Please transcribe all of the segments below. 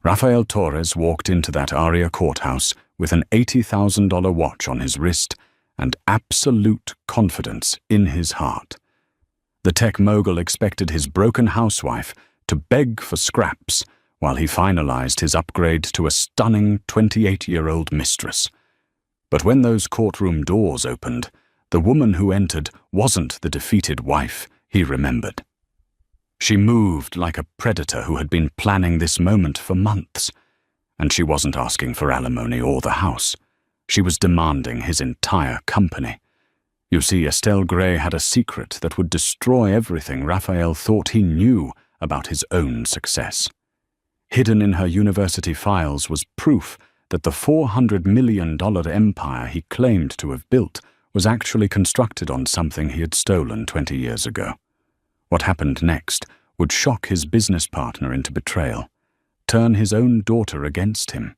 Rafael Torres walked into that Aria courthouse with an $80,000 watch on his wrist and absolute confidence in his heart. The tech mogul expected his broken housewife to beg for scraps while he finalized his upgrade to a stunning 28-year-old mistress. But when those courtroom doors opened, the woman who entered wasn't the defeated wife he remembered. She moved like a predator who had been planning this moment for months, and she wasn't asking for alimony or the house. She was demanding his entire company. You see, Estelle Gray had a secret that would destroy everything Rafael thought he knew about his own success. Hidden in her university files was proof that the $400 million empire he claimed to have built was actually constructed on something he had stolen 20 years ago. What happened next would shock his business partner into betrayal, turn his own daughter against him,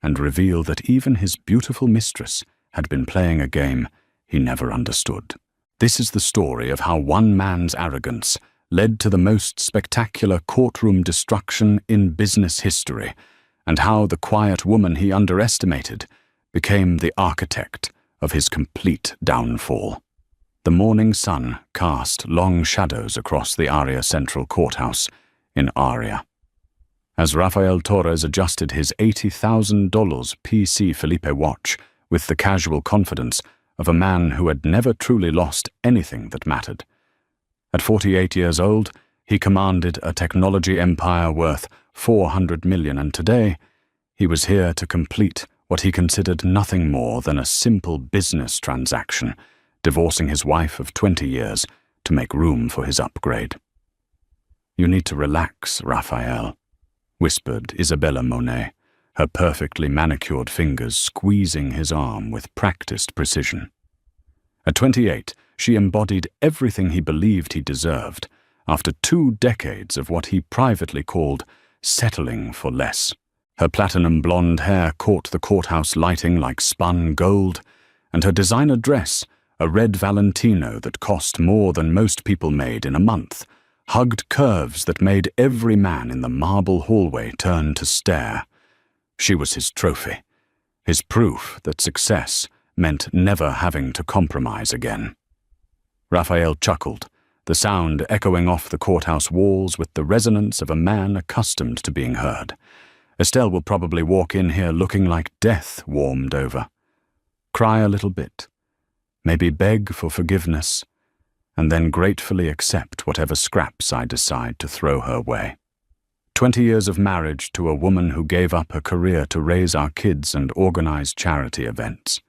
and reveal that even his beautiful mistress had been playing a game he never understood. This is the story of how one man's arrogance led to the most spectacular courtroom destruction in business history, and how the quiet woman he underestimated became the architect of his complete downfall. The morning sun cast long shadows across the Aria Central Courthouse in Aria. As Rafael Torres adjusted his $80,000 PC Felipe watch with the casual confidence of a man who had never truly lost anything that mattered. At 48 years old, he commanded a technology empire worth $400 million, and today he was here to complete what he considered nothing more than a simple business transaction, divorcing his wife of 20 years to make room for his upgrade. "You need to relax, Rafael," whispered Isabella Monet, her perfectly manicured fingers squeezing his arm with practiced precision. At 28, she embodied everything he believed he deserved, after 2 decades of what he privately called settling for less. Her platinum blonde hair caught the courthouse lighting like spun gold, and her designer dress, a red Valentino that cost more than most people made in a month, hugged curves that made every man in the marble hallway turn to stare. She was his trophy, his proof that success meant never having to compromise again. Rafael chuckled, the sound echoing off the courthouse walls with the resonance of a man accustomed to being heard. Estelle will probably walk in here looking like death warmed over. Cry a little bit, maybe beg for forgiveness, and then gratefully accept whatever scraps I decide to throw her way. 20 years of marriage to a woman who gave up her career to raise our kids and organize charity events.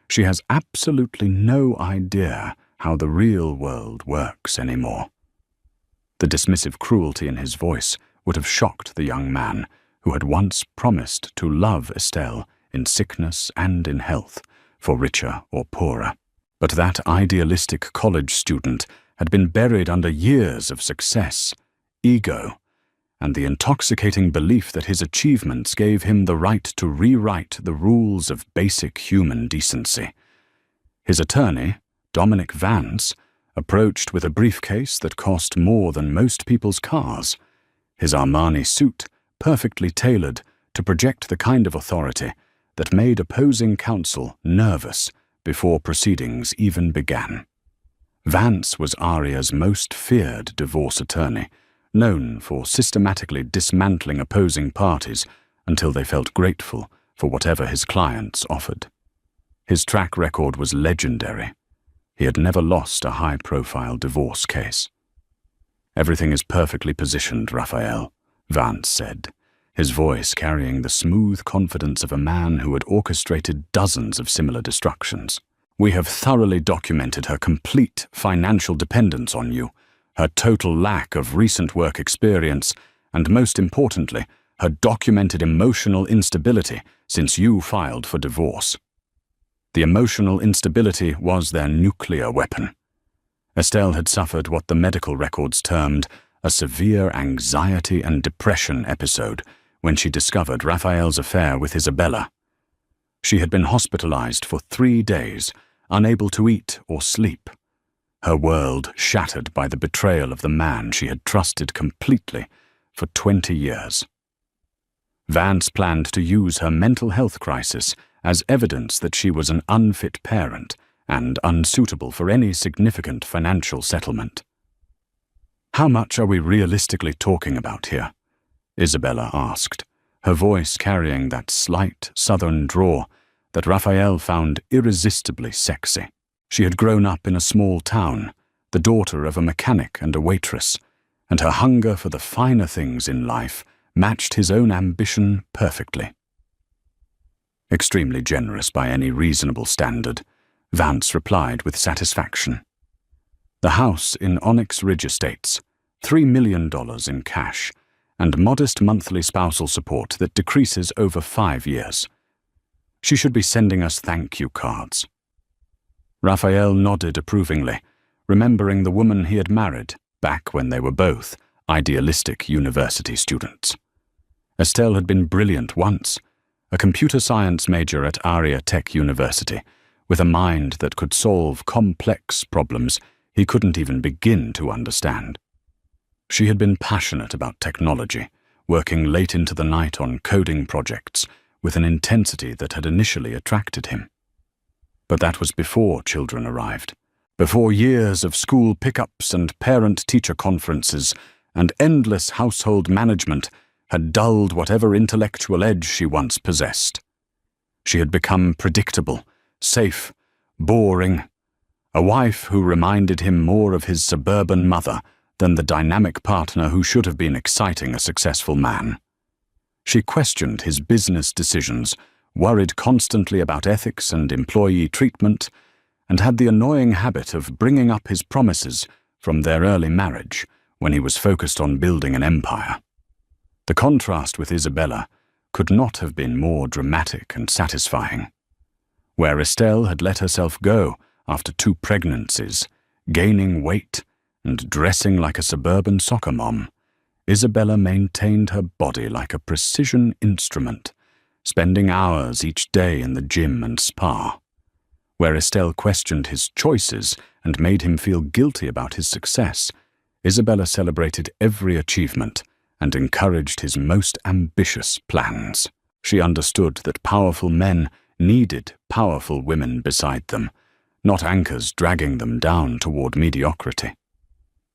She has absolutely no idea how the real world works anymore. The dismissive cruelty in his voice would have shocked the young man who had once promised to love Estelle in sickness and in health, for richer or poorer. But that idealistic college student had been buried under years of success, ego, and the intoxicating belief that his achievements gave him the right to rewrite the rules of basic human decency. His attorney, Dominic Vance, approached with a briefcase that cost more than most people's cars, his Armani suit perfectly tailored to project the kind of authority that made opposing counsel nervous before proceedings even began. Vance was Aria's most feared divorce attorney, known for systematically dismantling opposing parties until they felt grateful for whatever his clients offered. His track record was legendary. He had never lost a high-profile divorce case. "Everything is perfectly positioned, Rafael," Vance said, his voice carrying the smooth confidence of a man who had orchestrated dozens of similar destructions. "We have thoroughly documented her complete financial dependence on you, her total lack of recent work experience, and most importantly, her documented emotional instability since you filed for divorce." The emotional instability was their nuclear weapon. Estelle had suffered what the medical records termed a severe anxiety and depression episode when she discovered Rafael's affair with Isabella. She had been hospitalized for 3 days, unable to eat or sleep, her world shattered by the betrayal of the man she had trusted completely for 20 years. Vance planned to use her mental health crisis as evidence that she was an unfit parent and unsuitable for any significant financial settlement. "How much are we realistically talking about here?" Isabella asked, her voice carrying that slight southern drawl that Raphael found irresistibly sexy. She had grown up in a small town, the daughter of a mechanic and a waitress, and her hunger for the finer things in life matched his own ambition perfectly. Extremely generous by any reasonable standard, Vance replied with satisfaction. The house in Onyx Ridge Estates, $3 million in cash, and modest monthly spousal support that decreases over 5 years. She should be sending us thank you cards. Raphael nodded approvingly, remembering the woman he had married back when they were both idealistic university students. Estelle had been brilliant once, a computer science major at Aria Tech University, with a mind that could solve complex problems he couldn't even begin to understand. She had been passionate about technology, working late into the night on coding projects with an intensity that had initially attracted him. But that was before children arrived, before years of school pickups and parent-teacher conferences and endless household management had dulled whatever intellectual edge she once possessed. She had become predictable, safe, boring, a wife who reminded him more of his suburban mother than the dynamic partner who should have been exciting a successful man. She questioned his business decisions, worried constantly about ethics and employee treatment, and had the annoying habit of bringing up his promises from their early marriage when he was focused on building an empire. The contrast with Isabella could not have been more dramatic and satisfying. Where Estelle had let herself go after 2 pregnancies, gaining weight and dressing like a suburban soccer mom, Isabella maintained her body like a precision instrument, spending hours each day in the gym and spa. Where Estelle questioned his choices and made him feel guilty about his success, Isabella celebrated every achievement and encouraged his most ambitious plans. She understood that powerful men needed powerful women beside them, not anchors dragging them down toward mediocrity.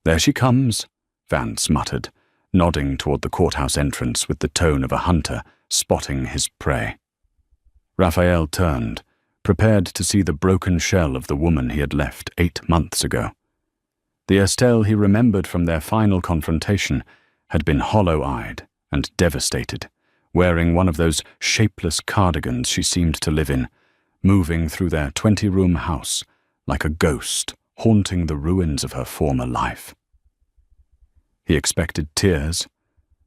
"There she comes," Vance muttered, nodding toward the courthouse entrance with the tone of a hunter spotting his prey. Raphael turned, prepared to see the broken shell of the woman he had left 8 months ago. The Estelle he remembered from their final confrontation had been hollow-eyed and devastated, wearing one of those shapeless cardigans she seemed to live in, moving through their 20-room house like a ghost haunting the ruins of her former life. He expected tears,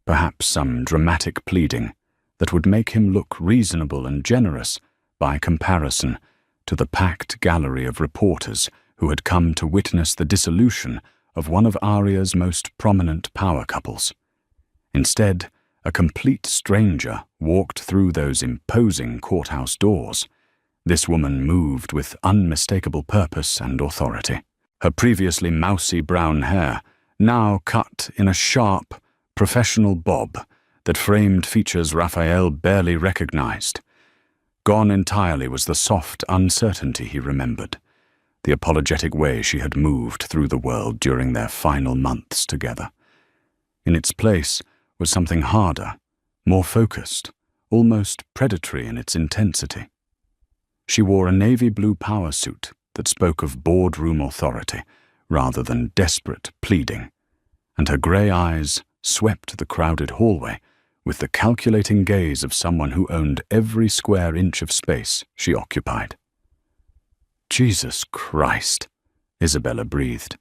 perhaps some dramatic pleading that would make him look reasonable and generous by comparison to the packed gallery of reporters who had come to witness the dissolution of one of Aria's most prominent power couples. Instead, a complete stranger walked through those imposing courthouse doors. This woman moved with unmistakable purpose and authority. Her previously mousy brown hair now cut in a sharp, professional bob that framed features Raphael barely recognized. Gone entirely was the soft uncertainty he remembered, the apologetic way she had moved through the world during their final months together. In its place was something harder, more focused, almost predatory in its intensity. She wore a navy blue power suit that spoke of boardroom authority rather than desperate pleading, and her grey eyes swept the crowded hallway with the calculating gaze of someone who owned every square inch of space she occupied. "Jesus Christ," Isabella breathed,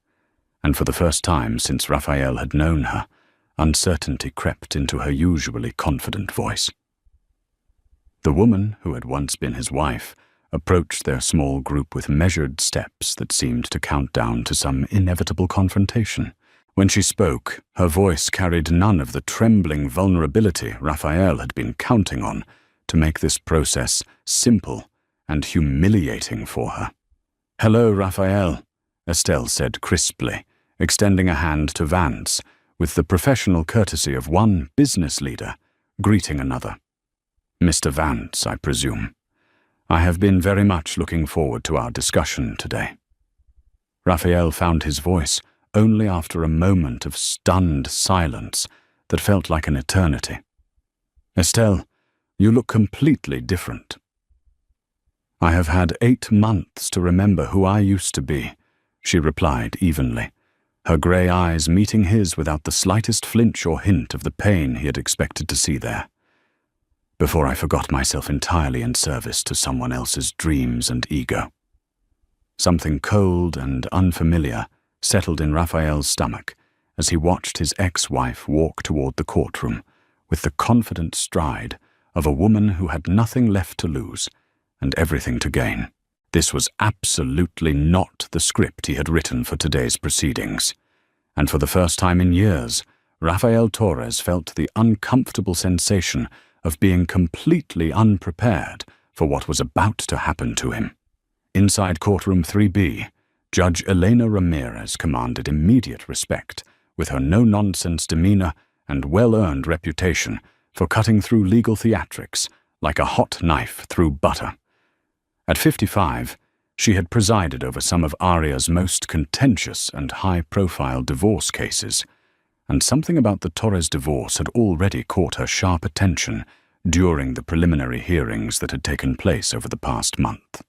and for the first time since Raphael had known her, uncertainty crept into her usually confident voice. The woman, who had once been his wife, approached their small group with measured steps that seemed to count down to some inevitable confrontation. When she spoke, her voice carried none of the trembling vulnerability Raphael had been counting on to make this process simple and humiliating for her. "Hello, Raphael," Estelle said crisply, extending a hand to Vance with the professional courtesy of one business leader greeting another. "Mr. Vance, I presume. I have been very much looking forward to our discussion today." Raphael found his voice only after a moment of stunned silence that felt like an eternity. "Estelle, you look completely different." "I have had 8 months to remember who I used to be," she replied evenly, her grey eyes meeting his without the slightest flinch or hint of the pain he had expected to see there. "Before I forgot myself entirely in service to someone else's dreams and ego." Something cold and unfamiliar settled in Raphael's stomach as he watched his ex-wife walk toward the courtroom with the confident stride of a woman who had nothing left to lose and everything to gain. This was absolutely not the script he had written for today's proceedings, and for the first time in years, Rafael Torres felt the uncomfortable sensation of being completely unprepared for what was about to happen to him. Inside courtroom 3B, Judge Elena Ramirez commanded immediate respect, with her no-nonsense demeanor and well-earned reputation for cutting through legal theatrics like a hot knife through butter. At 55, she had presided over some of Aria's most contentious and high-profile divorce cases, and something about the Torres divorce had already caught her sharp attention during the preliminary hearings that had taken place over the past month.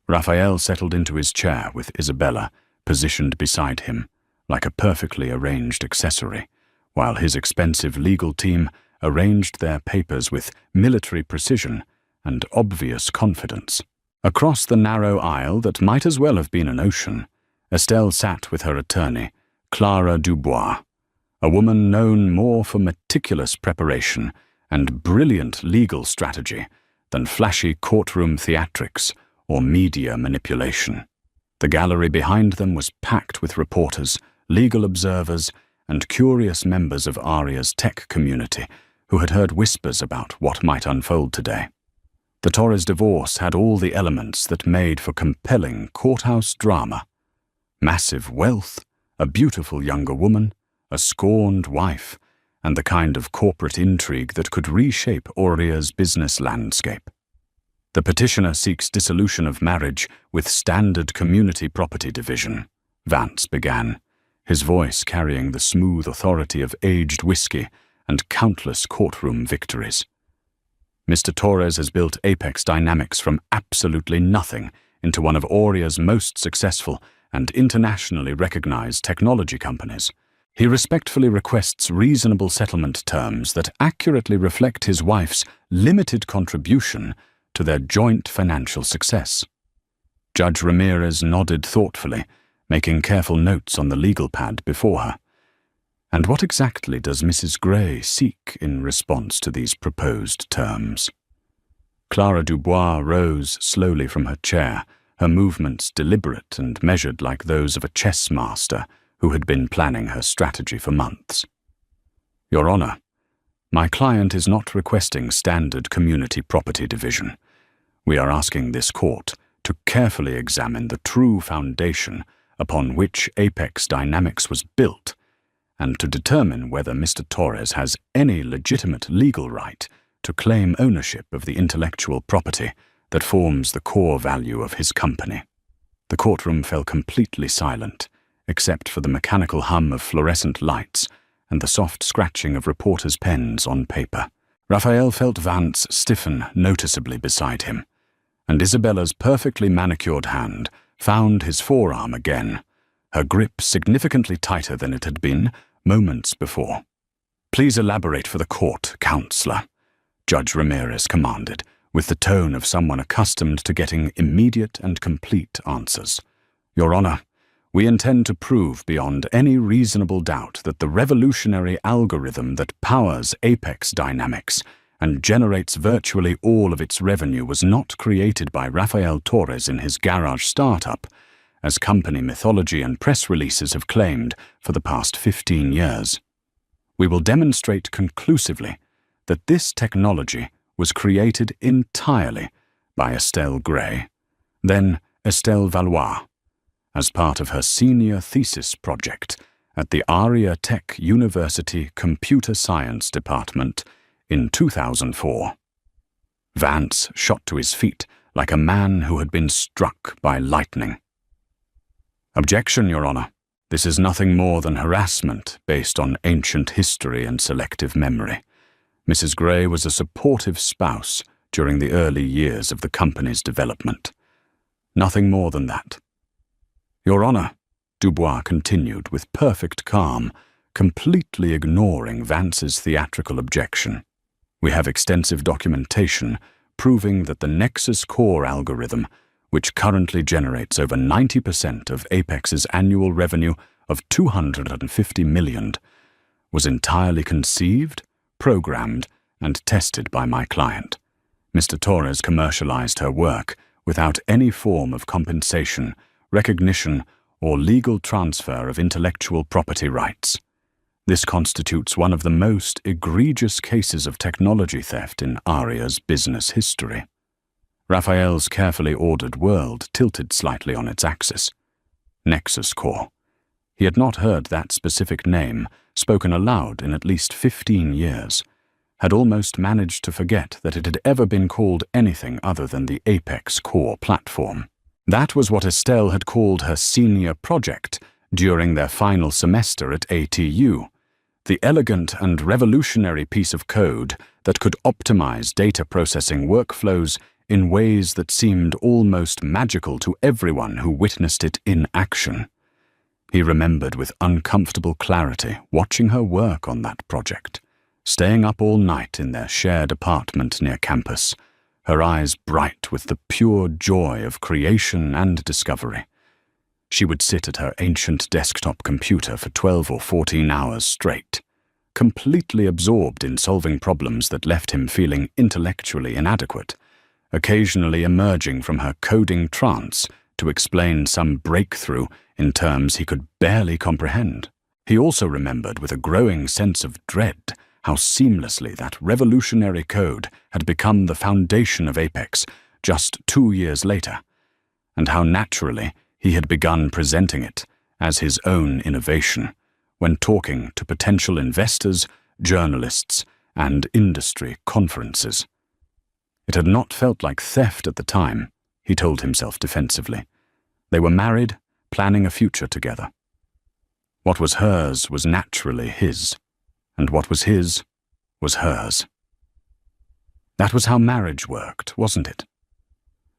Raphael settled into his chair with Isabella positioned beside him like a perfectly arranged accessory, while his expensive legal team arranged their papers with military precision and obvious confidence. Across the narrow aisle that might as well have been an ocean, Estelle sat with her attorney, Clara Dubois, a woman known more for meticulous preparation and brilliant legal strategy than flashy courtroom theatrics or media manipulation. The gallery behind them was packed with reporters, legal observers, and curious members of Aria's tech community who had heard whispers about what might unfold today. The Torres divorce had all the elements that made for compelling courthouse drama. Massive wealth, a beautiful younger woman, a scorned wife, and the kind of corporate intrigue that could reshape Aria's business landscape. The petitioner seeks dissolution of marriage with standard community property division, Vance began, his voice carrying the smooth authority of aged whiskey and countless courtroom victories. "Mr. Torres has built Apex Dynamics from absolutely nothing into one of Aria's most successful and internationally recognized technology companies. He respectfully requests reasonable settlement terms that accurately reflect his wife's limited contribution to their joint financial success." Judge Ramirez nodded thoughtfully, making careful notes on the legal pad before her. "And what exactly does Mrs. Gray seek in response to these proposed terms?" Clara Dubois rose slowly from her chair, her movements deliberate and measured like those of a chess master who had been planning her strategy for months. "Your Honor, my client is not requesting standard community property division. We are asking this court to carefully examine the true foundation upon which Apex Dynamics was built and to determine whether Mr. Torres has any legitimate legal right to claim ownership of the intellectual property that forms the core value of his company." The courtroom fell completely silent, except for the mechanical hum of fluorescent lights and the soft scratching of reporters' pens on paper. Raphael felt Vance stiffen noticeably beside him, and Isabella's perfectly manicured hand found his forearm again, her grip significantly tighter than it had been moments before. "Please elaborate for the court, Counselor," Judge Ramirez commanded, with the tone of someone accustomed to getting immediate and complete answers. "Your Honor, we intend to prove beyond any reasonable doubt that the revolutionary algorithm that powers Apex Dynamics and generates virtually all of its revenue was not created by Rafael Torres in his garage startup, as company mythology and press releases have claimed for the past 15 years. We will demonstrate conclusively that this technology was created entirely by Estelle Gray, then Estelle Valois, as part of her senior thesis project at the Aria Tech University Computer Science Department in 2004. Vance shot to his feet like a man who had been struck by lightning. "Objection, Your Honor. This is nothing more than harassment based on ancient history and selective memory. Mrs. Gray was a supportive spouse during the early years of the company's development. Nothing more than that." "Your Honor," Dubois continued with perfect calm, completely ignoring Vance's theatrical objection. "We have extensive documentation proving that the Nexus Core algorithm, which currently generates over 90% of Apex's annual revenue of $250 million, was entirely conceived, programmed, and tested by my client. Mr. Torres commercialized her work without any form of compensation, recognition, or legal transfer of intellectual property rights. This constitutes one of the most egregious cases of technology theft in Aria's business history." Raphael's carefully ordered world tilted slightly on its axis. Nexus Core. He had not heard that specific name spoken aloud in at least 15 years, had almost managed to forget that it had ever been called anything other than the Apex Core platform. That was what Estelle had called her senior project during their final semester at ATU, the elegant and revolutionary piece of code that could optimize data processing workflows in ways that seemed almost magical to everyone who witnessed it in action. He remembered with uncomfortable clarity watching her work on that project, staying up all night in their shared apartment near campus, her eyes bright with the pure joy of creation and discovery. She would sit at her ancient desktop computer for 12 or 14 hours straight, completely absorbed in solving problems that left him feeling intellectually inadequate, occasionally emerging from her coding trance to explain some breakthrough in terms he could barely comprehend. He also remembered with a growing sense of dread how seamlessly that revolutionary code had become the foundation of Apex just 2 years later, and how naturally he had begun presenting it as his own innovation when talking to potential investors, journalists, and industry conferences. It had not felt like theft at the time, he told himself defensively. They were married, planning a future together. What was hers was naturally his, and what was his was hers. That was how marriage worked, wasn't it?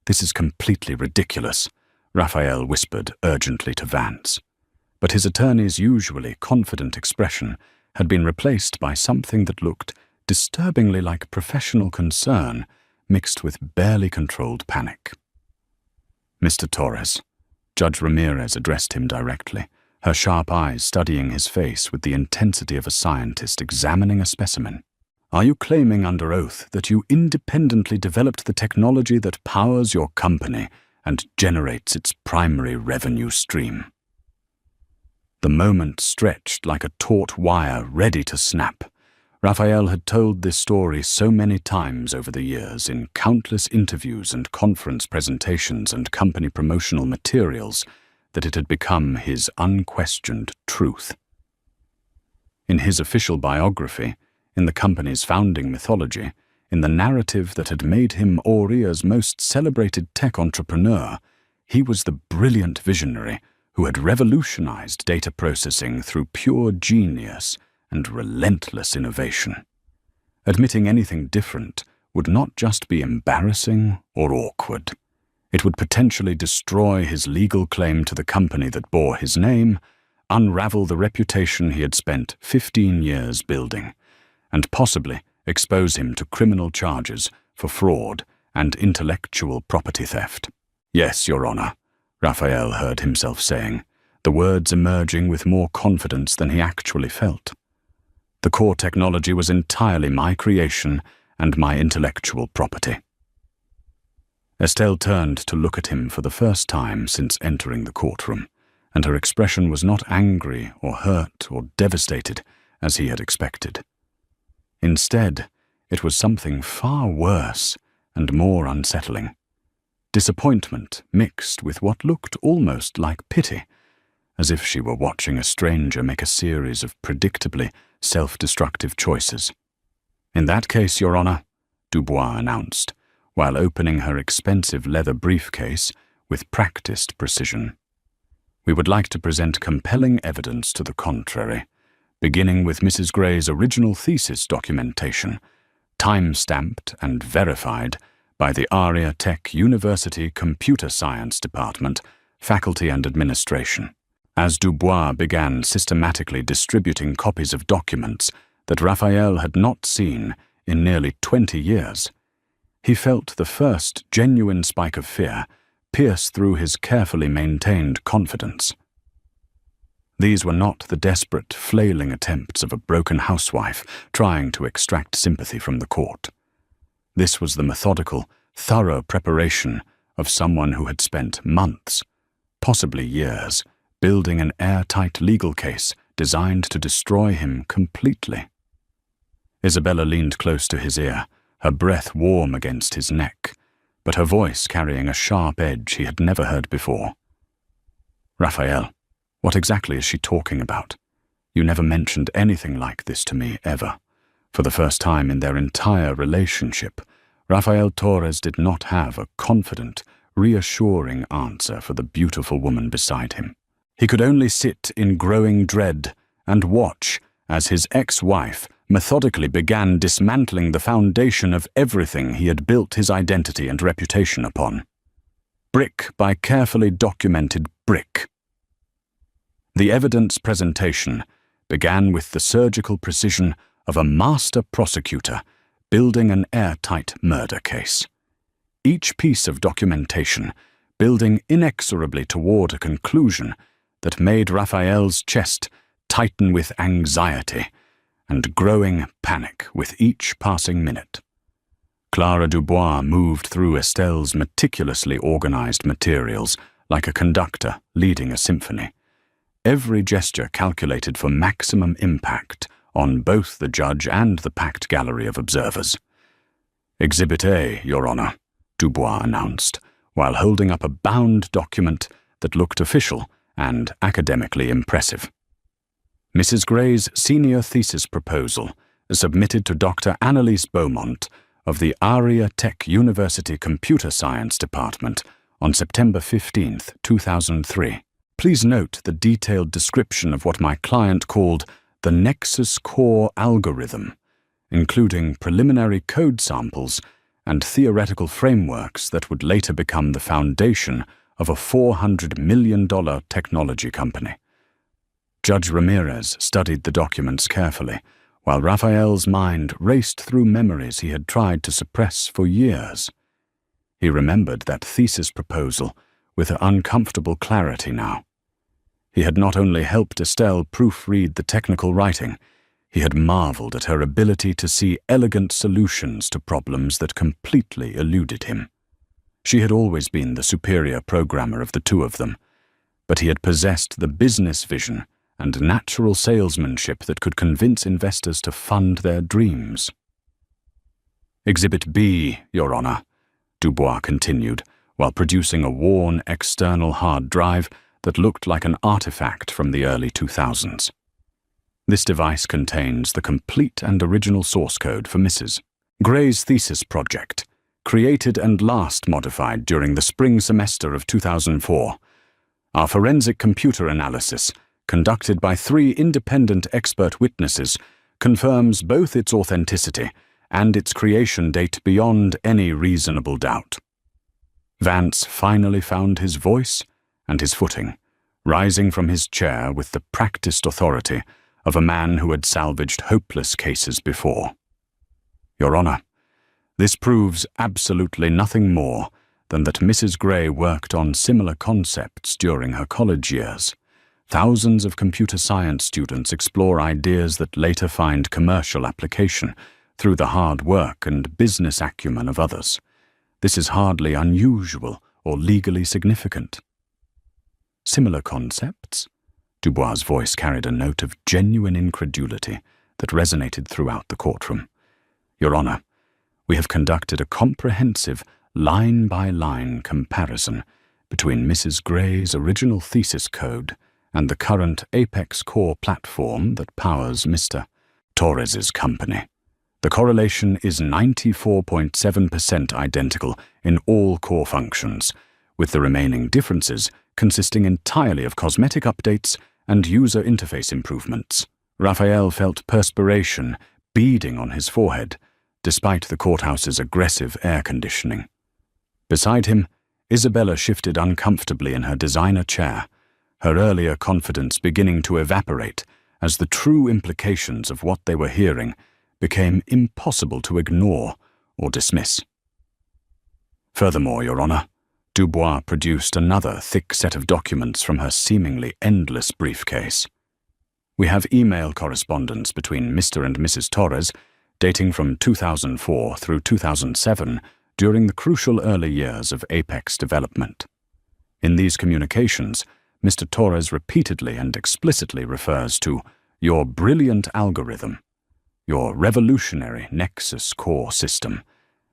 "This is completely ridiculous," Raphael whispered urgently to Vance. But his attorney's usually confident expression had been replaced by something that looked disturbingly like professional concern mixed with barely controlled panic. "Mr. Torres," Judge Ramirez addressed him directly, her sharp eyes studying his face with the intensity of a scientist examining a specimen. "Are you claiming under oath that you independently developed the technology that powers your company and generates its primary revenue stream?" The moment stretched like a taut wire ready to snap. Raphael had told this story so many times over the years in countless interviews and conference presentations and company promotional materials that it had become his unquestioned truth. In his official biography, in the company's founding mythology, in the narrative that had made him Oria's most celebrated tech entrepreneur, he was the brilliant visionary who had revolutionized data processing through pure genius and relentless innovation. Admitting anything different would not just be embarrassing or awkward. It would potentially destroy his legal claim to the company that bore his name, unravel the reputation he had spent 15 years building, and possibly expose him to criminal charges for fraud and intellectual property theft. "Yes, Your Honor," Raphael heard himself saying, the words emerging with more confidence than he actually felt. "The core technology was entirely my creation and my intellectual property." Estelle turned to look at him for the first time since entering the courtroom, and her expression was not angry or hurt or devastated as he had expected. Instead, it was something far worse and more unsettling. Disappointment mixed with what looked almost like pity, as if she were watching a stranger make a series of predictably self-destructive choices. "In that case, Your Honor," Dubois announced, while opening her expensive leather briefcase with practiced precision, "we would like to present compelling evidence to the contrary, beginning with Mrs. Gray's original thesis documentation, time-stamped and verified by the Aria Tech University Computer Science Department, Faculty and Administration." As Dubois began systematically distributing copies of documents that Raphael had not seen in nearly 20 years, he felt the first genuine spike of fear pierce through his carefully maintained confidence. These were not the desperate, flailing attempts of a broken housewife trying to extract sympathy from the court. This was the methodical, thorough preparation of someone who had spent months, possibly years, building an airtight legal case designed to destroy him completely. Isabella leaned close to his ear, her breath warm against his neck, but her voice carrying a sharp edge he had never heard before. "Raphael, what exactly is she talking about? You never mentioned anything like this to me, ever." For the first time in their entire relationship, Raphael Torres did not have a confident, reassuring answer for the beautiful woman beside him. He could only sit in growing dread and watch as his ex-wife methodically began dismantling the foundation of everything he had built his identity and reputation upon. Brick by carefully documented brick. The evidence presentation began with the surgical precision of a master prosecutor building an airtight murder case. Each piece of documentation building inexorably toward a conclusion that made Raphael's chest tighten with anxiety and growing panic with each passing minute. Clara Dubois moved through Estelle's meticulously organized materials like a conductor leading a symphony, every gesture calculated for maximum impact on both the judge and the packed gallery of observers. "Exhibit A, Your Honor," Dubois announced, while holding up a bound document that looked official and academically impressive. Mrs. Gray's senior thesis proposal, submitted to Dr. Annalise Beaumont of the Aria Tech University Computer Science Department on September 15, 2003. Please note the detailed description of what my client called the Nexus Core algorithm, including preliminary code samples and theoretical frameworks that would later become the foundation of a $400 million technology company. Judge Ramirez studied the documents carefully, while Raphael's mind raced through memories he had tried to suppress for years. He remembered that thesis proposal with uncomfortable clarity now. He had not only helped Estelle proofread the technical writing, he had marveled at her ability to see elegant solutions to problems that completely eluded him. She had always been the superior programmer of the two of them, but he had possessed the business vision and natural salesmanship that could convince investors to fund their dreams. "Exhibit B, Your Honor," Dubois continued, while producing a worn external hard drive that looked like an artifact from the early 2000s. This device contains the complete and original source code for Mrs. Gray's thesis project, created and last modified during the spring semester of 2004. Our forensic computer analysis, conducted by 3 independent expert witnesses, confirms both its authenticity and its creation date beyond any reasonable doubt. Vance finally found his voice and his footing, rising from his chair with the practiced authority of a man who had salvaged hopeless cases before. "Your Honor, this proves absolutely nothing more than that Mrs. Gray worked on similar concepts during her college years. Thousands of computer science students explore ideas that later find commercial application through the hard work and business acumen of others. This is hardly unusual or legally significant." "Similar concepts?" Dubois' voice carried a note of genuine incredulity that resonated throughout the courtroom. "Your Honor, we have conducted a comprehensive line-by-line comparison between Mrs. Gray's original thesis code and the current Apex core platform that powers Mr. Torres's company. The correlation is 94.7% identical in all core functions, with the remaining differences consisting entirely of cosmetic updates and user interface improvements. Raphael felt perspiration beading on his forehead, despite the courthouse's aggressive air conditioning. Beside him, Isabella shifted uncomfortably in her designer chair, her earlier confidence beginning to evaporate as the true implications of what they were hearing became impossible to ignore or dismiss. Furthermore, Your Honor, Dubois produced another thick set of documents from her seemingly endless briefcase. We have email correspondence between Mr. and Mrs. Torres dating from 2004 through 2007 during the crucial early years of Apex development. In these communications, Mr. Torres repeatedly and explicitly refers to your brilliant algorithm, your revolutionary Nexus core system,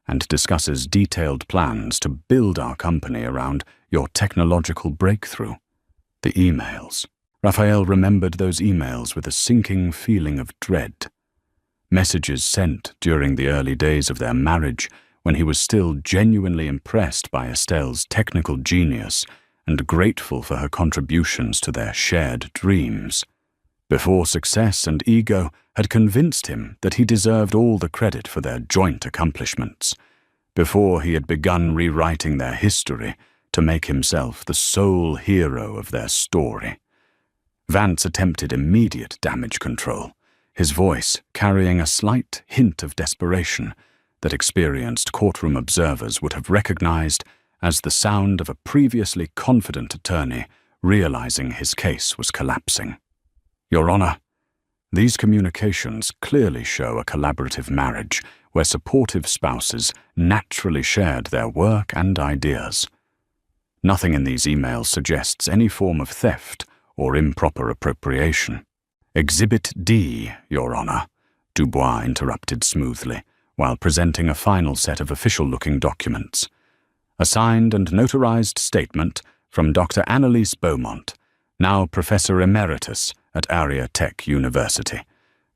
and discusses detailed plans to build our company around your technological breakthrough. The emails. Raphael remembered those emails with a sinking feeling of dread. Messages sent during the early days of their marriage when he was still genuinely impressed by Estelle's technical genius and grateful for her contributions to their shared dreams. Before success and ego had convinced him that he deserved all the credit for their joint accomplishments, before he had begun rewriting their history to make himself the sole hero of their story. Vance attempted immediate damage control, his voice carrying a slight hint of desperation that experienced courtroom observers would have recognized as the sound of a previously confident attorney realizing his case was collapsing. Your Honor, these communications clearly show a collaborative marriage where supportive spouses naturally shared their work and ideas. Nothing in these emails suggests any form of theft or improper appropriation. Exhibit D, Your Honor, Dubois interrupted smoothly, while presenting a final set of official-looking documents. A signed and notarized statement from Dr. Annalise Beaumont, now Professor Emeritus at Area Tech University,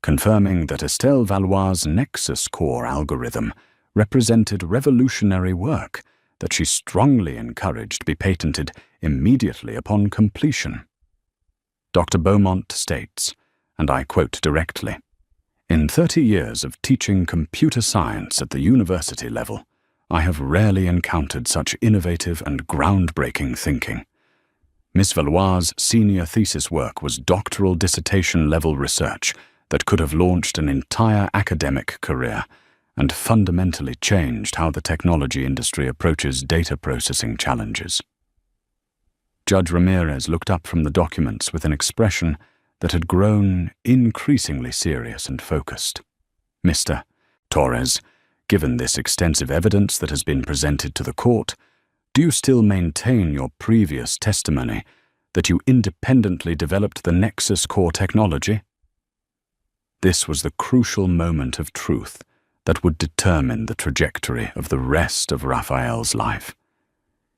confirming that Estelle Valois' Nexus core algorithm represented revolutionary work that she strongly encouraged be patented immediately upon completion. Dr. Beaumont states, and I quote directly, "In 30 years of teaching computer science at the university level, I have rarely encountered such innovative and groundbreaking thinking. Miss Valois' senior thesis work was doctoral dissertation-level research that could have launched an entire academic career and fundamentally changed how the technology industry approaches data processing challenges." Judge Ramirez looked up from the documents with an expression that had grown increasingly serious and focused. "Mr. Torres, given this extensive evidence that has been presented to the court, do you still maintain your previous testimony that you independently developed the Nexus core technology?" This was the crucial moment of truth that would determine the trajectory of the rest of Raphael's life.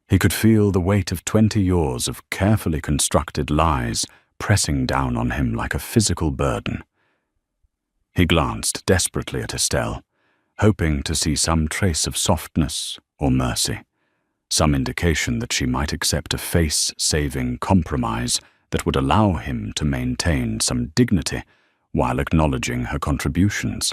He could feel the weight of 20 years of carefully constructed lies pressing down on him like a physical burden. He glanced desperately at Estelle, hoping to see some trace of softness or mercy, some indication that she might accept a face-saving compromise that would allow him to maintain some dignity while acknowledging her contributions.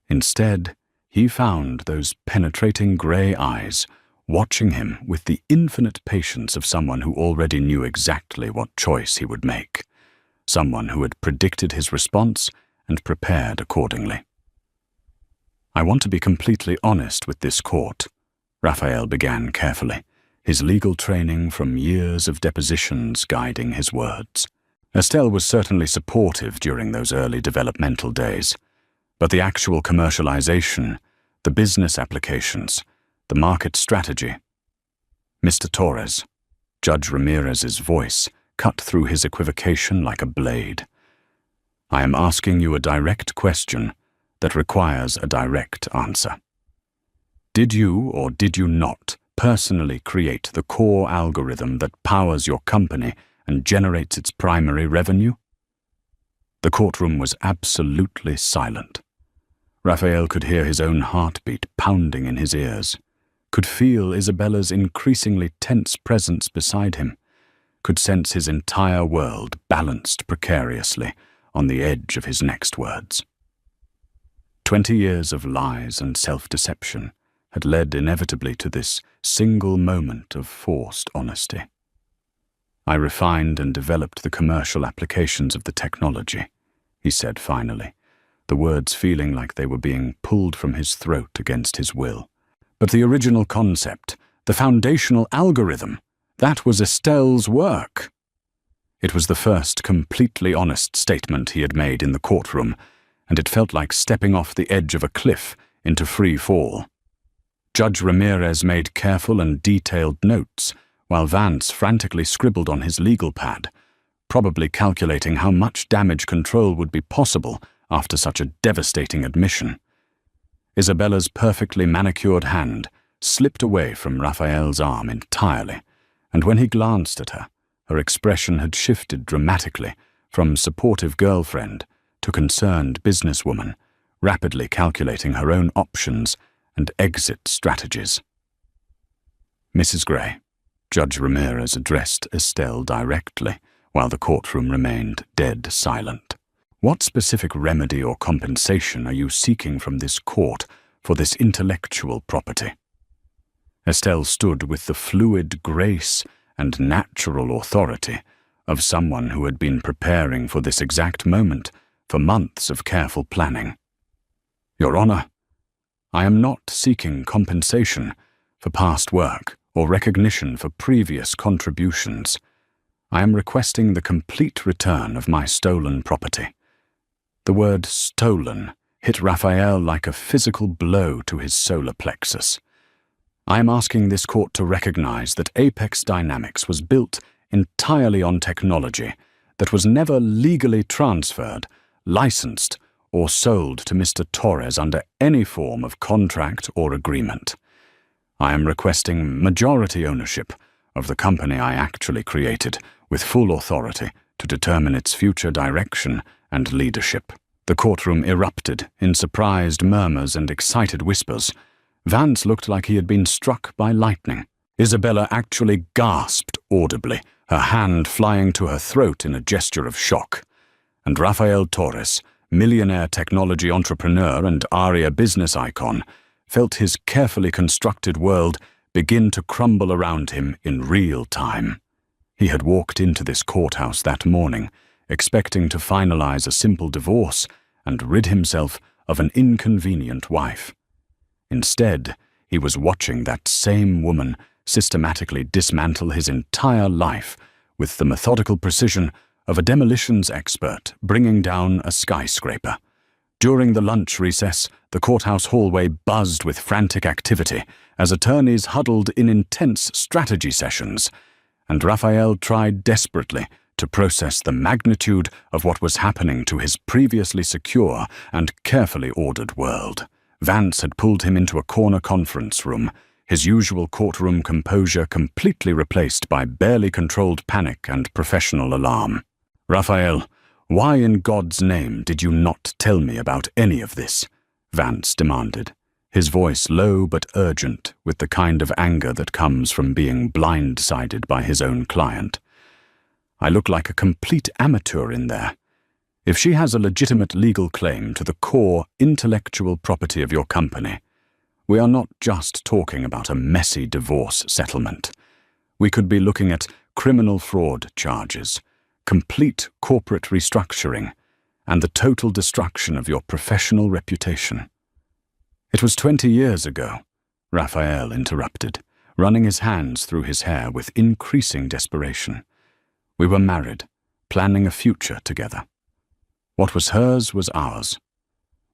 Instead, he found those penetrating grey eyes watching him with the infinite patience of someone who already knew exactly what choice he would make, someone who had predicted his response and prepared accordingly. "I want to be completely honest with this court," Raphael began carefully, his legal training from years of depositions guiding his words. Estelle was certainly supportive during those early developmental days, but the actual commercialization, the business applications, the market strategy. "Mr. Torres," Judge Ramirez's voice cut through his equivocation like a blade. "I am asking you a direct question that requires a direct answer. Did you or did you not personally create the core algorithm that powers your company and generates its primary revenue? The courtroom was absolutely silent. Raphael could hear his own heartbeat pounding in his ears, could feel Isabella's increasingly tense presence beside him, could sense his entire world balanced precariously on the edge of his next words. 20 years of lies and self-deception had led inevitably to this single moment of forced honesty. I refined and developed the commercial applications of the technology, he said finally, the words feeling like they were being pulled from his throat against his will. But the original concept, the foundational algorithm, that was Estelle's work. It was the first completely honest statement he had made in the courtroom, and it felt like stepping off the edge of a cliff into free fall. Judge Ramirez made careful and detailed notes, while Vance frantically scribbled on his legal pad, probably calculating how much damage control would be possible after such a devastating admission. Isabella's perfectly manicured hand slipped away from Raphael's arm entirely, and when he glanced at her, her expression had shifted dramatically from supportive girlfriend to concerned businesswoman, rapidly calculating her own options and exit strategies. Mrs. Gray, Judge Ramirez addressed Estelle directly, while the courtroom remained dead silent. What specific remedy or compensation are you seeking from this court for this intellectual property? Estelle stood with the fluid grace and natural authority of someone who had been preparing for this exact moment for months of careful planning. Your Honor, I am not seeking compensation for past work or recognition for previous contributions. I am requesting the complete return of my stolen property. The word stolen hit Raphael like a physical blow to his solar plexus. I am asking this court to recognize that Apex Dynamics was built entirely on technology that was never legally transferred, licensed, or sold to Mr. Torres under any form of contract or agreement. I am requesting majority ownership of the company I actually created, with full authority to determine its future direction and leadership. The courtroom erupted in surprised murmurs and excited whispers. Vance looked like he had been struck by lightning. Isabella actually gasped audibly, her hand flying to her throat in a gesture of shock. And Rafael Torres, millionaire technology entrepreneur and Aria business icon, felt his carefully constructed world begin to crumble around him in real time. He had walked into this courthouse that morning, expecting to finalize a simple divorce and rid himself of an inconvenient wife. Instead, he was watching that same woman systematically dismantle his entire life with the methodical precision of a demolitions expert bringing down a skyscraper. During the lunch recess, the courthouse hallway buzzed with frantic activity as attorneys huddled in intense strategy sessions, and Raphael tried desperately to process the magnitude of what was happening to his previously secure and carefully ordered world. Vance had pulled him into a corner conference room, his usual courtroom composure completely replaced by barely controlled panic and professional alarm. Raphael, why in God's name did you not tell me about any of this? Vance demanded, his voice low but urgent with the kind of anger that comes from being blindsided by his own client. I look like a complete amateur in there. If she has a legitimate legal claim to the core intellectual property of your company, we are not just talking about a messy divorce settlement. We could be looking at criminal fraud charges, complete corporate restructuring, and the total destruction of your professional reputation. It was 20 years ago, Raphael interrupted, running his hands through his hair with increasing desperation. We were married, planning a future together. What was hers was ours.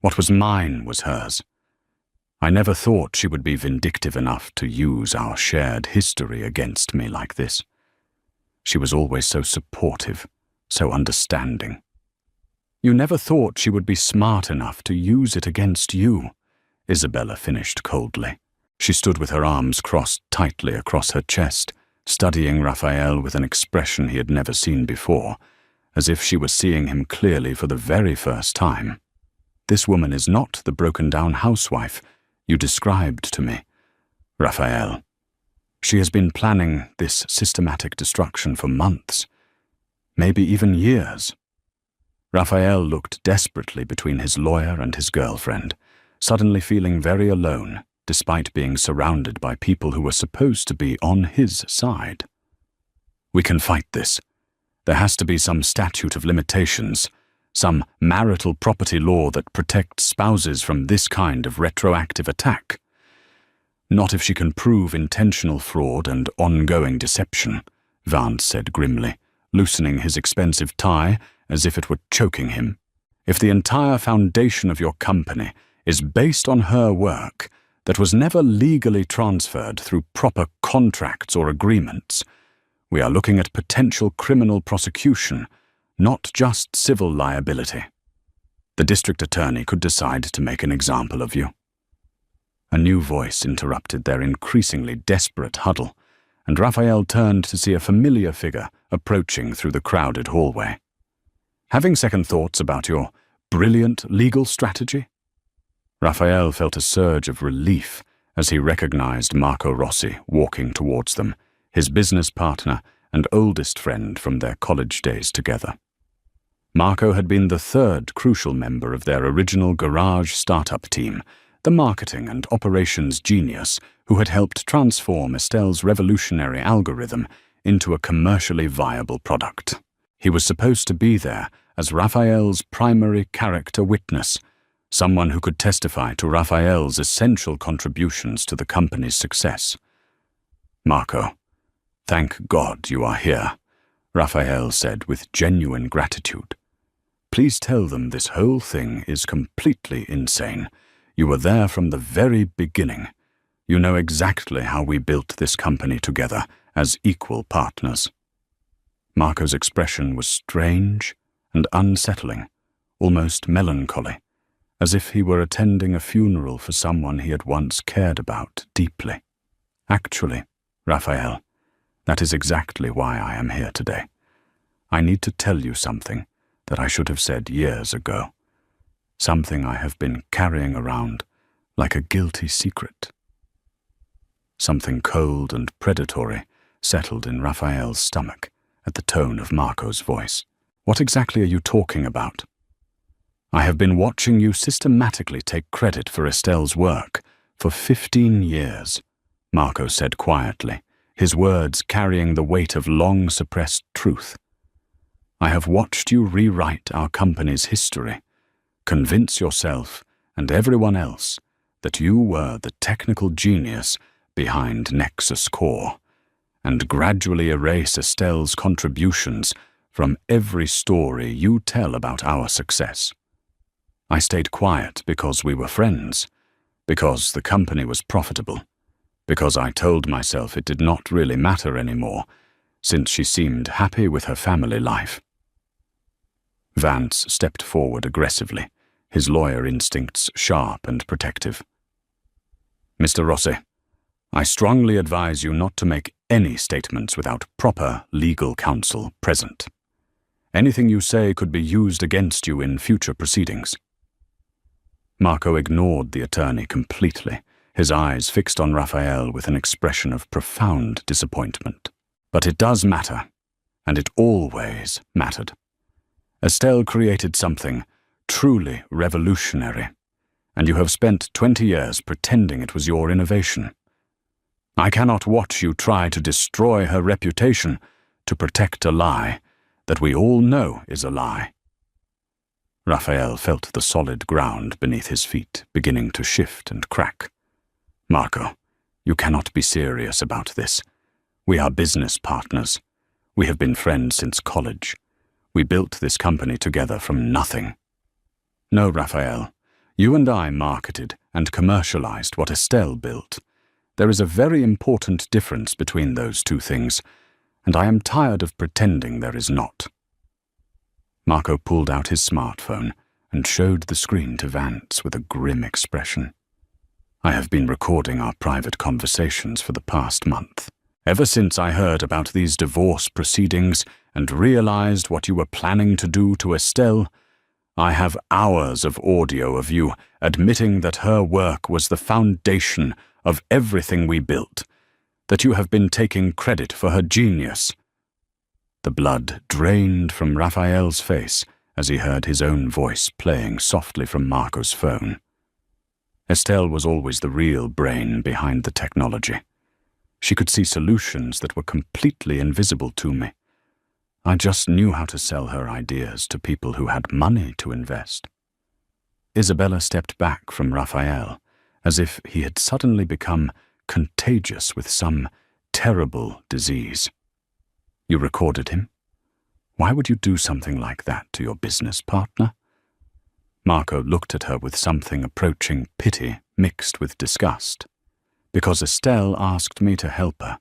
What was mine was hers. I never thought she would be vindictive enough to use our shared history against me like this. She was always so supportive, so understanding. You never thought she would be smart enough to use it against you, Isabella finished coldly. She stood with her arms crossed tightly across her chest, studying Raphael with an expression he had never seen before, as if she was seeing him clearly for the very first time. "This woman is not the broken-down housewife you described to me, Raphael. She has been planning this systematic destruction for months, maybe even years." Raphael looked desperately between his lawyer and his girlfriend, suddenly feeling very alone, despite being surrounded by people who were supposed to be on his side. "We can fight this. There has to be some statute of limitations, some marital property law that protects spouses from this kind of retroactive attack. Not if she can prove intentional fraud and ongoing deception," Vance said grimly, loosening his expensive tie as if it were choking him. "If the entire foundation of your company is based on her work that was never legally transferred through proper contracts or agreements, we are looking at potential criminal prosecution, not just civil liability. The district attorney could decide to make an example of you." A new voice interrupted their increasingly desperate huddle, and Raphael turned to see a familiar figure approaching through the crowded hallway. "Having second thoughts about your brilliant legal strategy?" Raphael felt a surge of relief as he recognized Marco Rossi walking towards them, his business partner and oldest friend from their college days together. Marco had been the third crucial member of their original garage startup team, the marketing and operations genius who had helped transform Estelle's revolutionary algorithm into a commercially viable product. He was supposed to be there as Raphael's primary character witness, someone who could testify to Raphael's essential contributions to the company's success. "Marco, thank God you are here," Raphael said with genuine gratitude. "Please tell them this whole thing is completely insane. You were there from the very beginning. You know exactly how we built this company together as equal partners." Marco's expression was strange and unsettling, almost melancholy, as if he were attending a funeral for someone he had once cared about deeply. "Actually, Raphael, that is exactly why I am here today. I need to tell you something that I should have said years ago, something I have been carrying around like a guilty secret." Something cold and predatory settled in Raphael's stomach at the tone of Marco's voice. "What exactly are you talking about?" "I have been watching you systematically take credit for Estelle's work for 15 years, Marco said quietly, his words carrying the weight of long-suppressed truth. "I have watched you rewrite our company's history, convince yourself and everyone else that you were the technical genius behind Nexus Core, and gradually erase Estelle's contributions from every story you tell about our success. I stayed quiet because we were friends, because the company was profitable, because I told myself it did not really matter anymore, since she seemed happy with her family life." Vance stepped forward aggressively, his lawyer instincts sharp and protective. "Mr. Rossi, I strongly advise you not to make any statements without proper legal counsel present. Anything you say could be used against you in future proceedings." Marco ignored the attorney completely, his eyes fixed on Raphael with an expression of profound disappointment. "But it does matter, and it always mattered. Estelle created something truly revolutionary, and you have spent 20 years pretending it was your innovation. I cannot watch you try to destroy her reputation to protect a lie that we all know is a lie." Raphael felt the solid ground beneath his feet beginning to shift and crack. "Marco, you cannot be serious about this. We are business partners. We have been friends since college. We built this company together from nothing." "No, Raphael, you and I marketed and commercialized what Estelle built. There is a very important difference between those two things, and I am tired of pretending there is not." Marco pulled out his smartphone and showed the screen to Vance with a grim expression. "I have been recording our private conversations for the past month. Ever since I heard about these divorce proceedings and realized what you were planning to do to Estelle, I have hours of audio of you admitting that her work was the foundation of everything we built, that you have been taking credit for her genius." The blood drained from Raphael's face as he heard his own voice playing softly from Marco's phone. Estelle was always the real brain behind the technology. She could see solutions that were completely invisible to me. I just knew how to sell her ideas to people who had money to invest. Isabella stepped back from Raphael, as if he had suddenly become contagious with some terrible disease. "You recorded him? Why would you do something like that to your business partner?" Marco looked at her with something approaching pity mixed with disgust. "Because Estelle asked me to help her.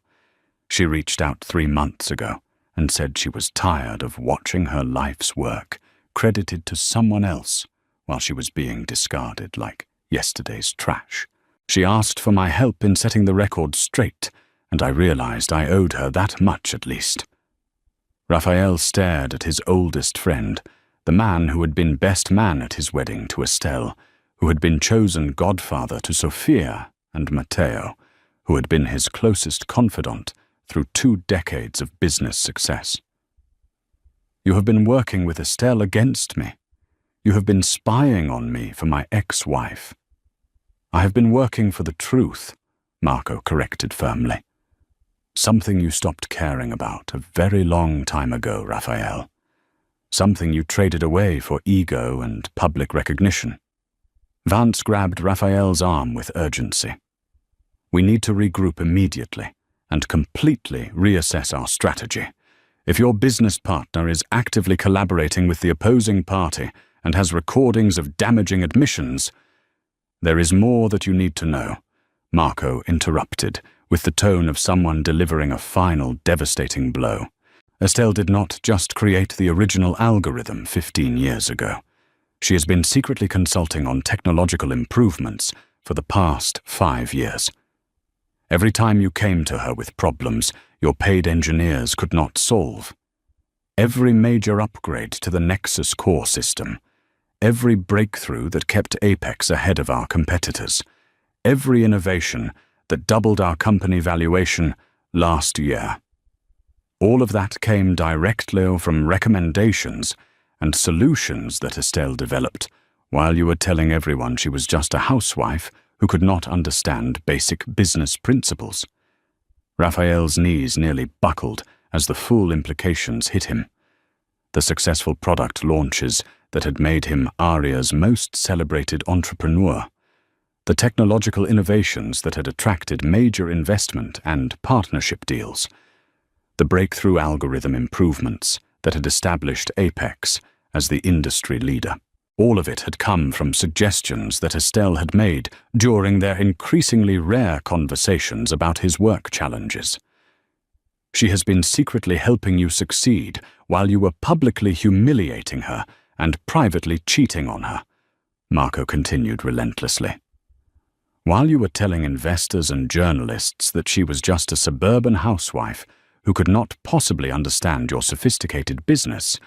She reached out 3 months ago and said she was tired of watching her life's work credited to someone else while she was being discarded like yesterday's trash. She asked for my help in setting the record straight, and I realized I owed her that much at least." Raphael stared at his oldest friend, the man who had been best man at his wedding to Estelle, who had been chosen godfather to Sophia and Matteo, who had been his closest confidant through 2 decades of business success. "You have been working with Estelle against me. You have been spying on me for my ex-wife." "I have been working for the truth," Marco corrected firmly. "Something you stopped caring about a very long time ago, Raphael. Something you traded away for ego and public recognition." Vance grabbed Raphael's arm with urgency. "We need to regroup immediately and completely reassess our strategy. If your business partner is actively collaborating with the opposing party and has recordings of damaging admissions—" "There is more that you need to know," Marco interrupted, with the tone of someone delivering a final devastating blow. "Estelle did not just create the original algorithm 15 years ago. She has been secretly consulting on technological improvements for the past 5 years. Every time you came to her with problems your paid engineers could not solve. Every major upgrade to the Nexus core system, every breakthrough that kept Apex ahead of our competitors, every innovation that doubled our company valuation last year. All of that came directly from recommendations and solutions that Estelle developed, while you were telling everyone she was just a housewife who could not understand basic business principles." Raphael's knees nearly buckled as the full implications hit him. The successful product launches that had made him Aria's most celebrated entrepreneur, the technological innovations that had attracted major investment and partnership deals, the breakthrough algorithm improvements that had established Apex as the industry leader. All of it had come from suggestions that Estelle had made during their increasingly rare conversations about his work challenges. She has been secretly helping you succeed while you were publicly humiliating her and privately cheating on her, Marco continued relentlessly. While you were telling investors and journalists that she was just a suburban housewife who could not possibly understand your sophisticated business,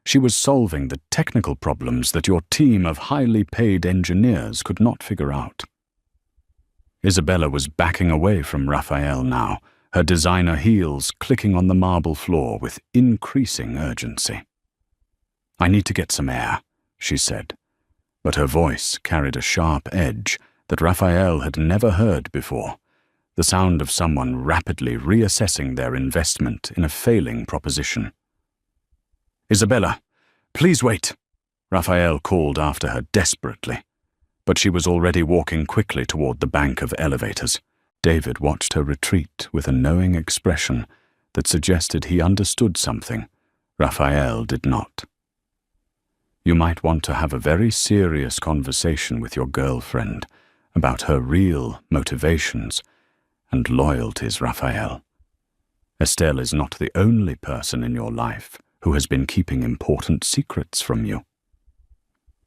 she was solving the technical problems that your team of highly paid engineers could not figure out. Isabella was backing away from Raphael now, her designer heels clicking on the marble floor with increasing urgency. "I need to get some air," she said, but her voice carried a sharp edge that Raphael had never heard before, the sound of someone rapidly reassessing their investment in a failing proposition. "Isabella, please wait," Raphael called after her desperately, but she was already walking quickly toward the bank of elevators. David watched her retreat with a knowing expression that suggested he understood something Raphael did not. "You might want to have a very serious conversation with your girlfriend about her real motivations and loyalties, Raphael. Estelle is not the only person in your life who has been keeping important secrets from you."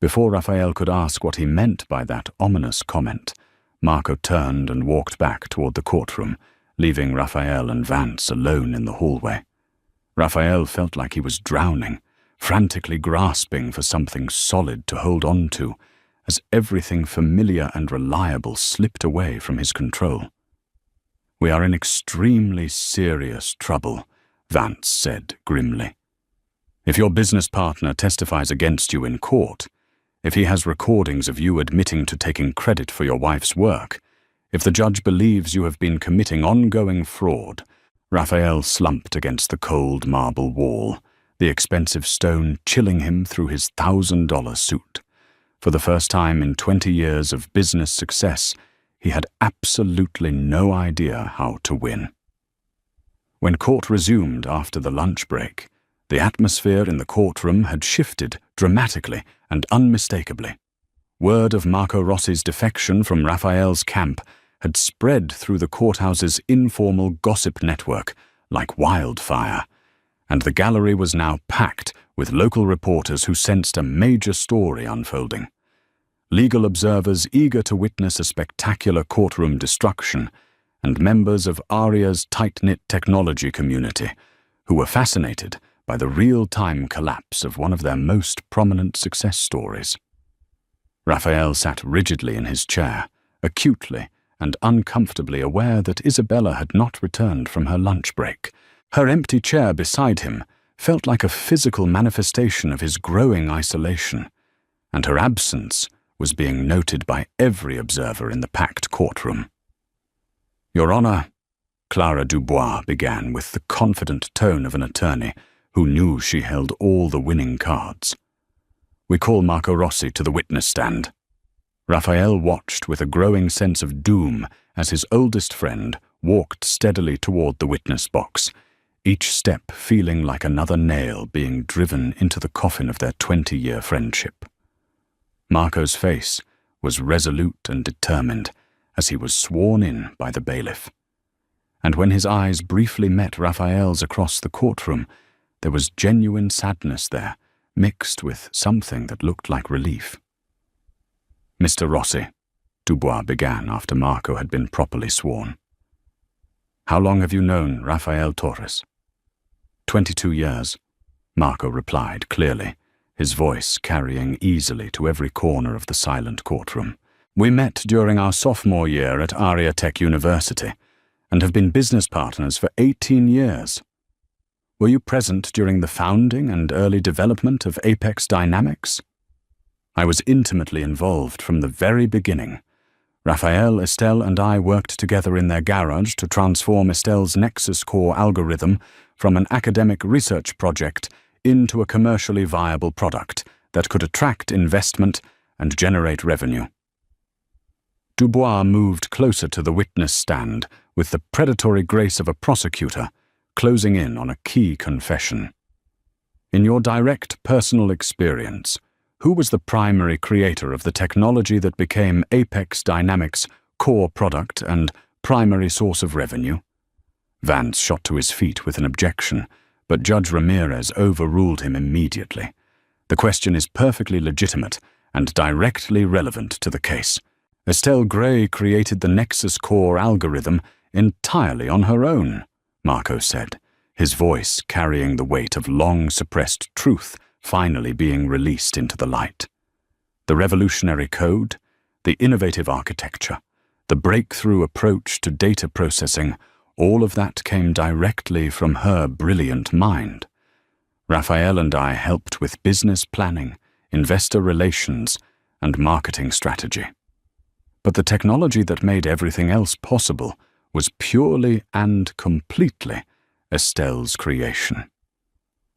Before Raphael could ask what he meant by that ominous comment, Marco turned and walked back toward the courtroom leaving Raphael and Vance alone in the hallway. Raphael felt like he was drowning, frantically grasping for something solid to hold on to, as everything familiar and reliable slipped away from his control. "We are in extremely serious trouble," Vance said grimly. "If your business partner testifies against you in court, if he has recordings of you admitting to taking credit for your wife's work, if the judge believes you have been committing ongoing fraud—" Raphael slumped against the cold marble wall, the expensive stone chilling him through his $1,000 suit. For the first time in 20 years of business success, he had absolutely no idea how to win. When court resumed after the lunch break, the atmosphere in the courtroom had shifted dramatically and unmistakably. Word of Marco Rossi's defection from Raphael's camp had spread through the courthouse's informal gossip network like wildfire, and the gallery was now packed with local reporters who sensed a major story unfolding. Legal observers eager to witness a spectacular courtroom destruction, and members of Aria's tight-knit technology community who were fascinated by the real-time collapse of one of their most prominent success stories. Raphael sat rigidly in his chair, acutely and uncomfortably aware that Isabella had not returned from her lunch break. Her empty chair beside him felt like a physical manifestation of his growing isolation, and her absence was being noted by every observer in the packed courtroom. "Your Honor," Clara Dubois began with the confident tone of an attorney who knew she held all the winning cards. "We call Marco Rossi to the witness stand." Raphael watched with a growing sense of doom as his oldest friend walked steadily toward the witness box, each step feeling like another nail being driven into the coffin of their 20-year friendship. Marco's face was resolute and determined as he was sworn in by the bailiff. And when his eyes briefly met Raphael's across the courtroom, there was genuine sadness there, mixed with something that looked like relief. "Mr. Rossi," Dubois began after Marco had been properly sworn. "How long have you known Rafael Torres?" 22 years, Marco replied clearly, his voice carrying easily to every corner of the silent courtroom. "We met during our sophomore year at Aria Tech University and have been business partners for 18 years. Were you present during the founding and early development of Apex Dynamics?" "I was intimately involved from the very beginning. Raphael, Estelle, and I worked together in their garage to transform Estelle's Nexus Core algorithm from an academic research project into a commercially viable product that could attract investment and generate revenue." Dubois moved closer to the witness stand with the predatory grace of a prosecutor, closing in on a key confession. "In your direct personal experience, who was the primary creator of the technology that became Apex Dynamics' core product and primary source of revenue?" Vance shot to his feet with an objection, but Judge Ramirez overruled him immediately. "The question is perfectly legitimate and directly relevant to the case. Estelle Gray created the Nexus Core algorithm entirely on her own," Marco said, his voice carrying the weight of long-suppressed truth finally being released into the light. "The revolutionary code, the innovative architecture, the breakthrough approach to data processing, all of that came directly from her brilliant mind. Raphael and I helped with business planning, investor relations, and marketing strategy. But the technology that made everything else possible was purely and completely Estelle's creation."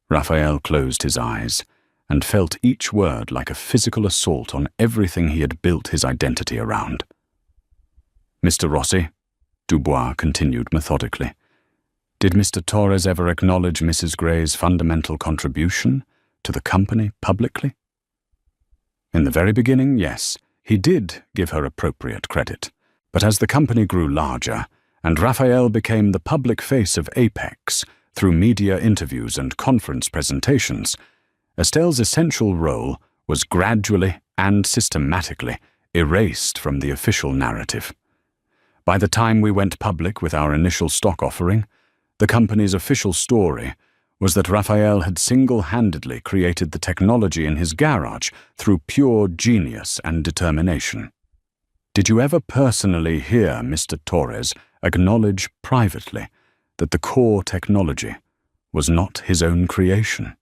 Raphael closed his eyes and felt each word like a physical assault on everything he had built his identity around. "Mr. Rossi," Dubois continued methodically, "did Mr. Torres ever acknowledge Mrs. Gray's fundamental contribution to the company publicly?" "In the very beginning, yes, he did give her appropriate credit. But as the company grew larger, and Raphael became the public face of Apex through media interviews and conference presentations, Estelle's essential role was gradually and systematically erased from the official narrative. By the time we went public with our initial stock offering, the company's official story was that Raphael had single-handedly created the technology in his garage through pure genius and determination. Did you ever personally hear Mr. Torres acknowledge privately that the core technology was not his own creation?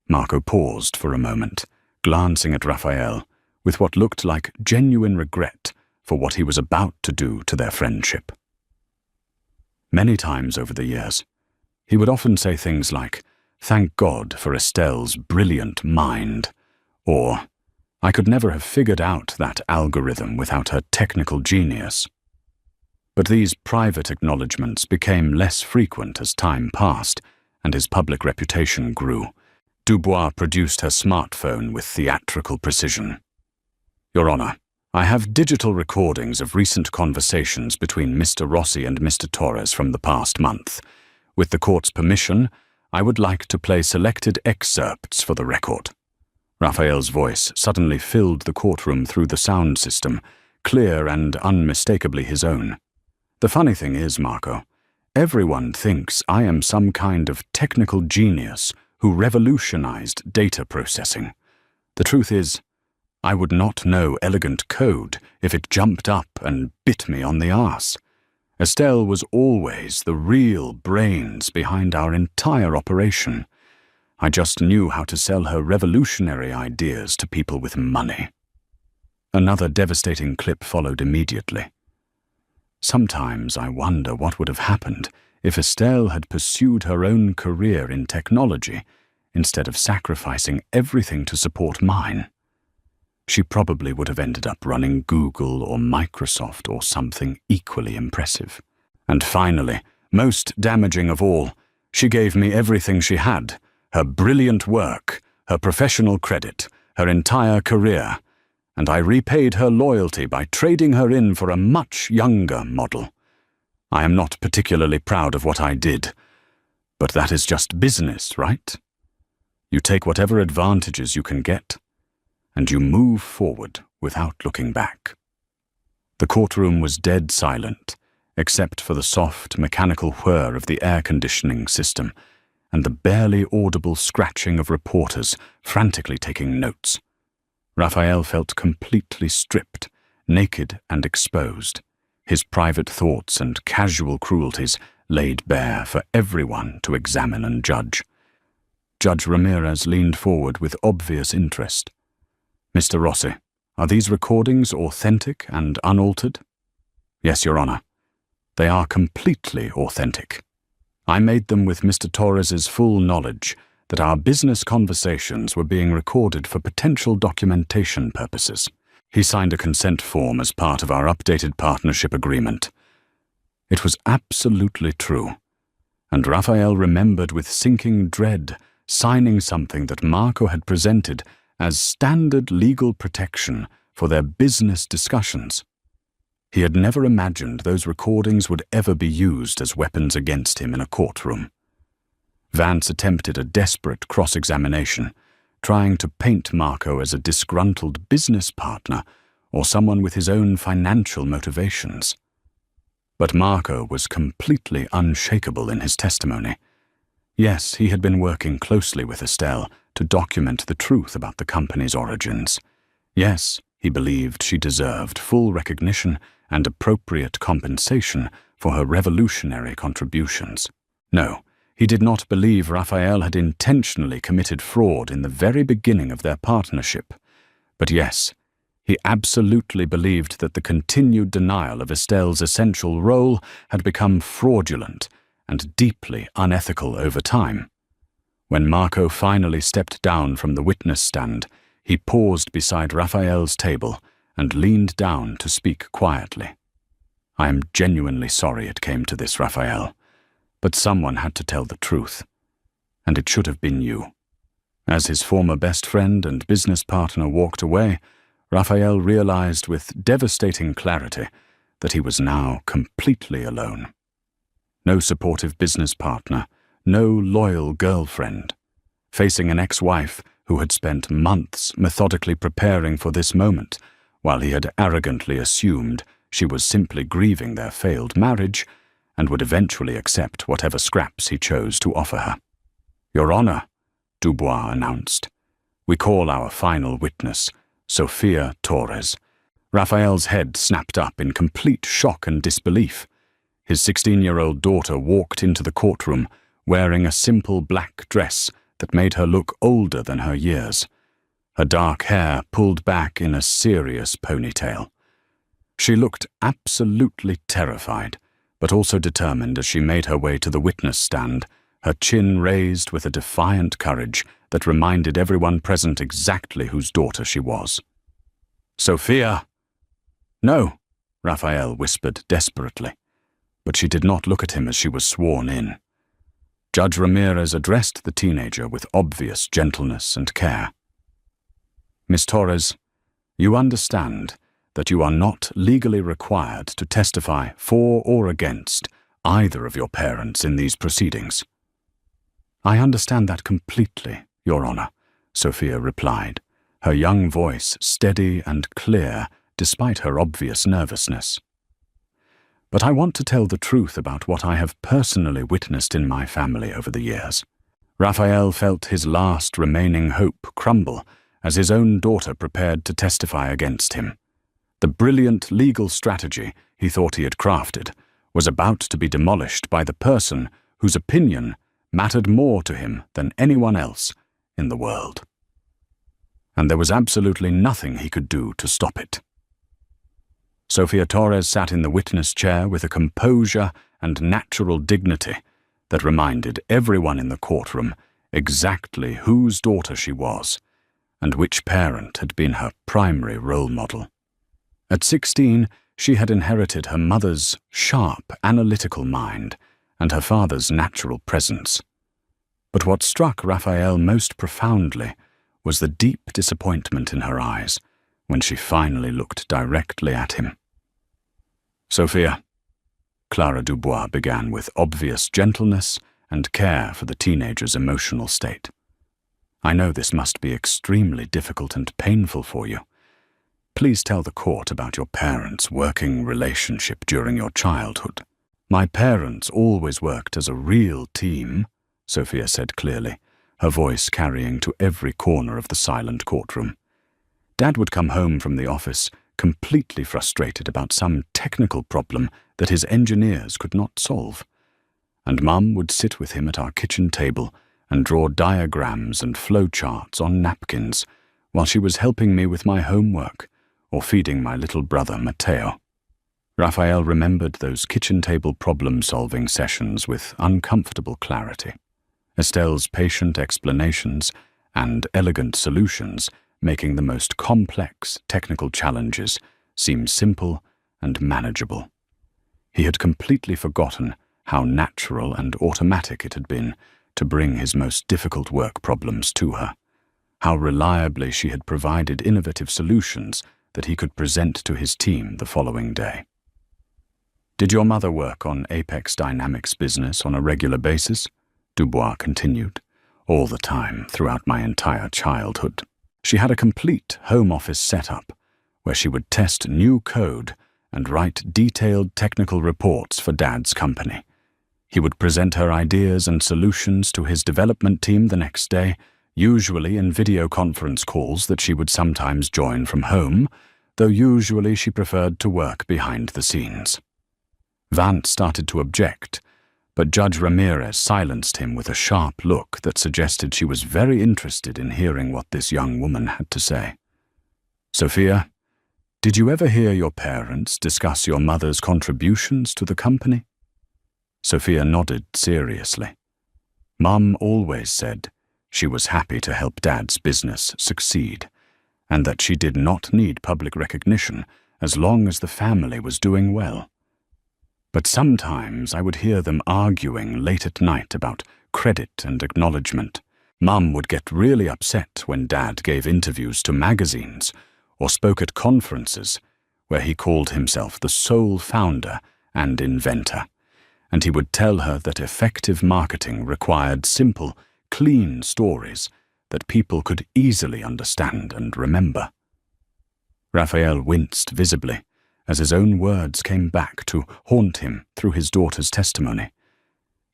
Marco paused for a moment, glancing at Raphael with what looked like genuine regret for what he was about to do to their friendship. Many times over the years, he would often say things like, "Thank God for Estelle's brilliant mind," or, "I could never have figured out that algorithm without her technical genius." But these private acknowledgements became less frequent as time passed and his public reputation grew. Dubois produced her smartphone with theatrical precision. "Your Honor, I have digital recordings of recent conversations between Mr. Rossi and Mr. Torres from the past month. With the court's permission, I would like to play selected excerpts for the record." Raphael's voice suddenly filled the courtroom through the sound system, clear and unmistakably his own. "The funny thing is, Marco, everyone thinks I am some kind of technical genius who revolutionized data processing. The truth is, I would not know elegant code if it jumped up and bit me on the arse. Estelle was always the real brains behind our entire operation. I just knew how to sell her revolutionary ideas to people with money." Another devastating clip followed immediately. "Sometimes I wonder what would have happened if Estelle had pursued her own career in technology instead of sacrificing everything to support mine. She probably would have ended up running Google or Microsoft or something equally impressive. And finally, most damaging of all, she gave me everything she had, her brilliant work, her professional credit, her entire career, and I repaid her loyalty by trading her in for a much younger model. I am not particularly proud of what I did, but that is just business, right? You take whatever advantages you can get, and you move forward without looking back." The courtroom was dead silent, except for the soft, mechanical whir of the air conditioning system and the barely audible scratching of reporters frantically taking notes. Raphael felt completely stripped, naked and exposed, his private thoughts and casual cruelties laid bare for everyone to examine and judge. Judge Ramirez leaned forward with obvious interest. "Mr. Rossi, are these recordings authentic and unaltered?" "Yes, Your Honor. They are completely authentic. I made them with Mr. Torres's full knowledge that our business conversations were being recorded for potential documentation purposes. He signed a consent form as part of our updated partnership agreement." It was absolutely true, and Raphael remembered with sinking dread signing something that Marco had presented as standard legal protection for their business discussions. He had never imagined those recordings would ever be used as weapons against him in a courtroom. Vance attempted a desperate cross-examination, trying to paint Marco as a disgruntled business partner or someone with his own financial motivations. But Marco was completely unshakable in his testimony. Yes, he had been working closely with Estelle to document the truth about the company's origins. Yes, he believed she deserved full recognition and appropriate compensation for her revolutionary contributions. No, he did not believe Raphael had intentionally committed fraud in the very beginning of their partnership. But yes, he absolutely believed that the continued denial of Estelle's essential role had become fraudulent and deeply unethical over time. When Marco finally stepped down from the witness stand, he paused beside Raphael's table and leaned down to speak quietly. "I am genuinely sorry it came to this, Raphael, but someone had to tell the truth, and it should have been you." As his former best friend and business partner walked away, Raphael realized with devastating clarity that he was now completely alone. No supportive business partner, no loyal girlfriend. Facing an ex-wife who had spent months methodically preparing for this moment, while he had arrogantly assumed she was simply grieving their failed marriage and would eventually accept whatever scraps he chose to offer her. "Your Honor," Dubois announced, "we call our final witness, Sophia Torres." Raphael's head snapped up in complete shock and disbelief. His 16-year-old daughter walked into the courtroom wearing a simple black dress that made her look older than her years, her dark hair pulled back in a serious ponytail. She looked absolutely terrified, but also determined as she made her way to the witness stand, her chin raised with a defiant courage that reminded everyone present exactly whose daughter she was. "Sophia!" "No," Raphael whispered desperately, but she did not look at him as she was sworn in. Judge Ramirez addressed the teenager with obvious gentleness and care. "Miss Torres, you understand that you are not legally required to testify for or against either of your parents in these proceedings." "I understand that completely, Your Honor," Sophia replied, her young voice steady and clear despite her obvious nervousness. "But I want to tell the truth about what I have personally witnessed in my family over the years." Raphael felt his last remaining hope crumble as his own daughter prepared to testify against him. The brilliant legal strategy he thought he had crafted was about to be demolished by the person whose opinion mattered more to him than anyone else in the world. And there was absolutely nothing he could do to stop it. Sophia Torres sat in the witness chair with a composure and natural dignity that reminded everyone in the courtroom exactly whose daughter she was and which parent had been her primary role model. At 16, she had inherited her mother's sharp, analytical mind and her father's natural presence. But what struck Raphael most profoundly was the deep disappointment in her eyes when she finally looked directly at him. "Sophia," Clara Dubois began with obvious gentleness and care for the teenager's emotional state. "I know this must be extremely difficult and painful for you. Please tell the court about your parents' working relationship during your childhood." "My parents always worked as a real team," Sophia said clearly, her voice carrying to every corner of the silent courtroom. "Dad would come home from the office completely frustrated about some technical problem that his engineers could not solve, and Mum would sit with him at our kitchen table and draw diagrams and flowcharts on napkins while she was helping me with my homework or feeding my little brother Matteo." Raphael remembered those kitchen table problem-solving sessions with uncomfortable clarity, Estelle's patient explanations and elegant solutions making the most complex technical challenges seem simple and manageable. He had completely forgotten how natural and automatic it had been to bring his most difficult work problems to her, how reliably she had provided innovative solutions that he could present to his team the following day. "Did your mother work on Apex Dynamics business on a regular basis?" Dubois continued. "All the time, throughout my entire childhood. She had a complete home office setup where she would test new code and write detailed technical reports for Dad's company. He would present her ideas and solutions to his development team the next day, usually in video conference calls that she would sometimes join from home, though usually she preferred to work behind the scenes." Vance started to object, but Judge Ramirez silenced him with a sharp look that suggested she was very interested in hearing what this young woman had to say. "Sophia, did you ever hear your parents discuss your mother's contributions to the company?" Sophia nodded seriously. "Mum always said she was happy to help Dad's business succeed, and that she did not need public recognition as long as the family was doing well. But sometimes I would hear them arguing late at night about credit and acknowledgement. Mum would get really upset when Dad gave interviews to magazines or spoke at conferences where he called himself the sole founder and inventor, and he would tell her that effective marketing required simple, clean stories that people could easily understand and remember." Raphael winced visibly as his own words came back to haunt him through his daughter's testimony.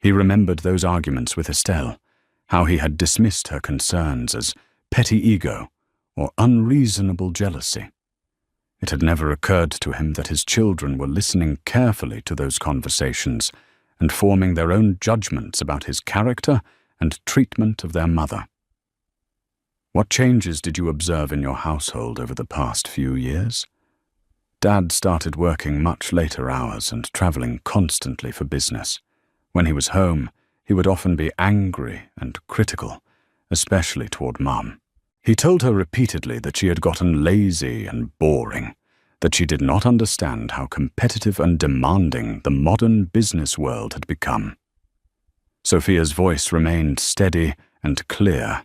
He remembered those arguments with Estelle, how he had dismissed her concerns as petty ego or unreasonable jealousy. It had never occurred to him that his children were listening carefully to those conversations and forming their own judgments about his character and treatment of their mother. What changes did you observe in your household over the past few years? Dad started working much later hours and traveling constantly for business. When he was home, he would often be angry and critical, especially toward Mum. He told her repeatedly that she had gotten lazy and boring, that she did not understand how competitive and demanding the modern business world had become. Sophia's voice remained steady and clear,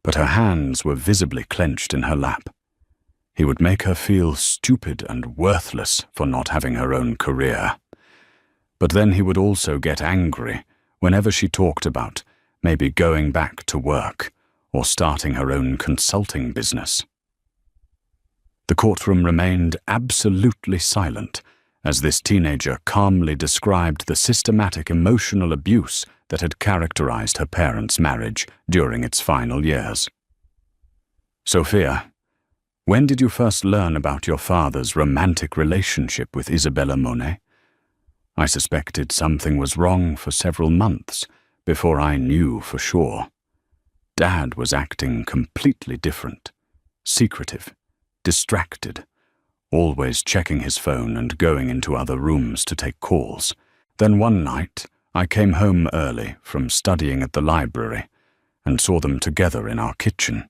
but her hands were visibly clenched in her lap. He would make her feel stupid and worthless for not having her own career. But then he would also get angry whenever she talked about maybe going back to work or starting her own consulting business. The courtroom remained absolutely silent as this teenager calmly described the systematic emotional abuse that had characterized her parents' marriage during its final years. Sophia, when did you first learn about your father's romantic relationship with Isabella Monet? I suspected something was wrong for several months before I knew for sure. Dad was acting completely different, secretive, distracted, always checking his phone and going into other rooms to take calls. Then one night, I came home early from studying at the library and saw them together in our kitchen.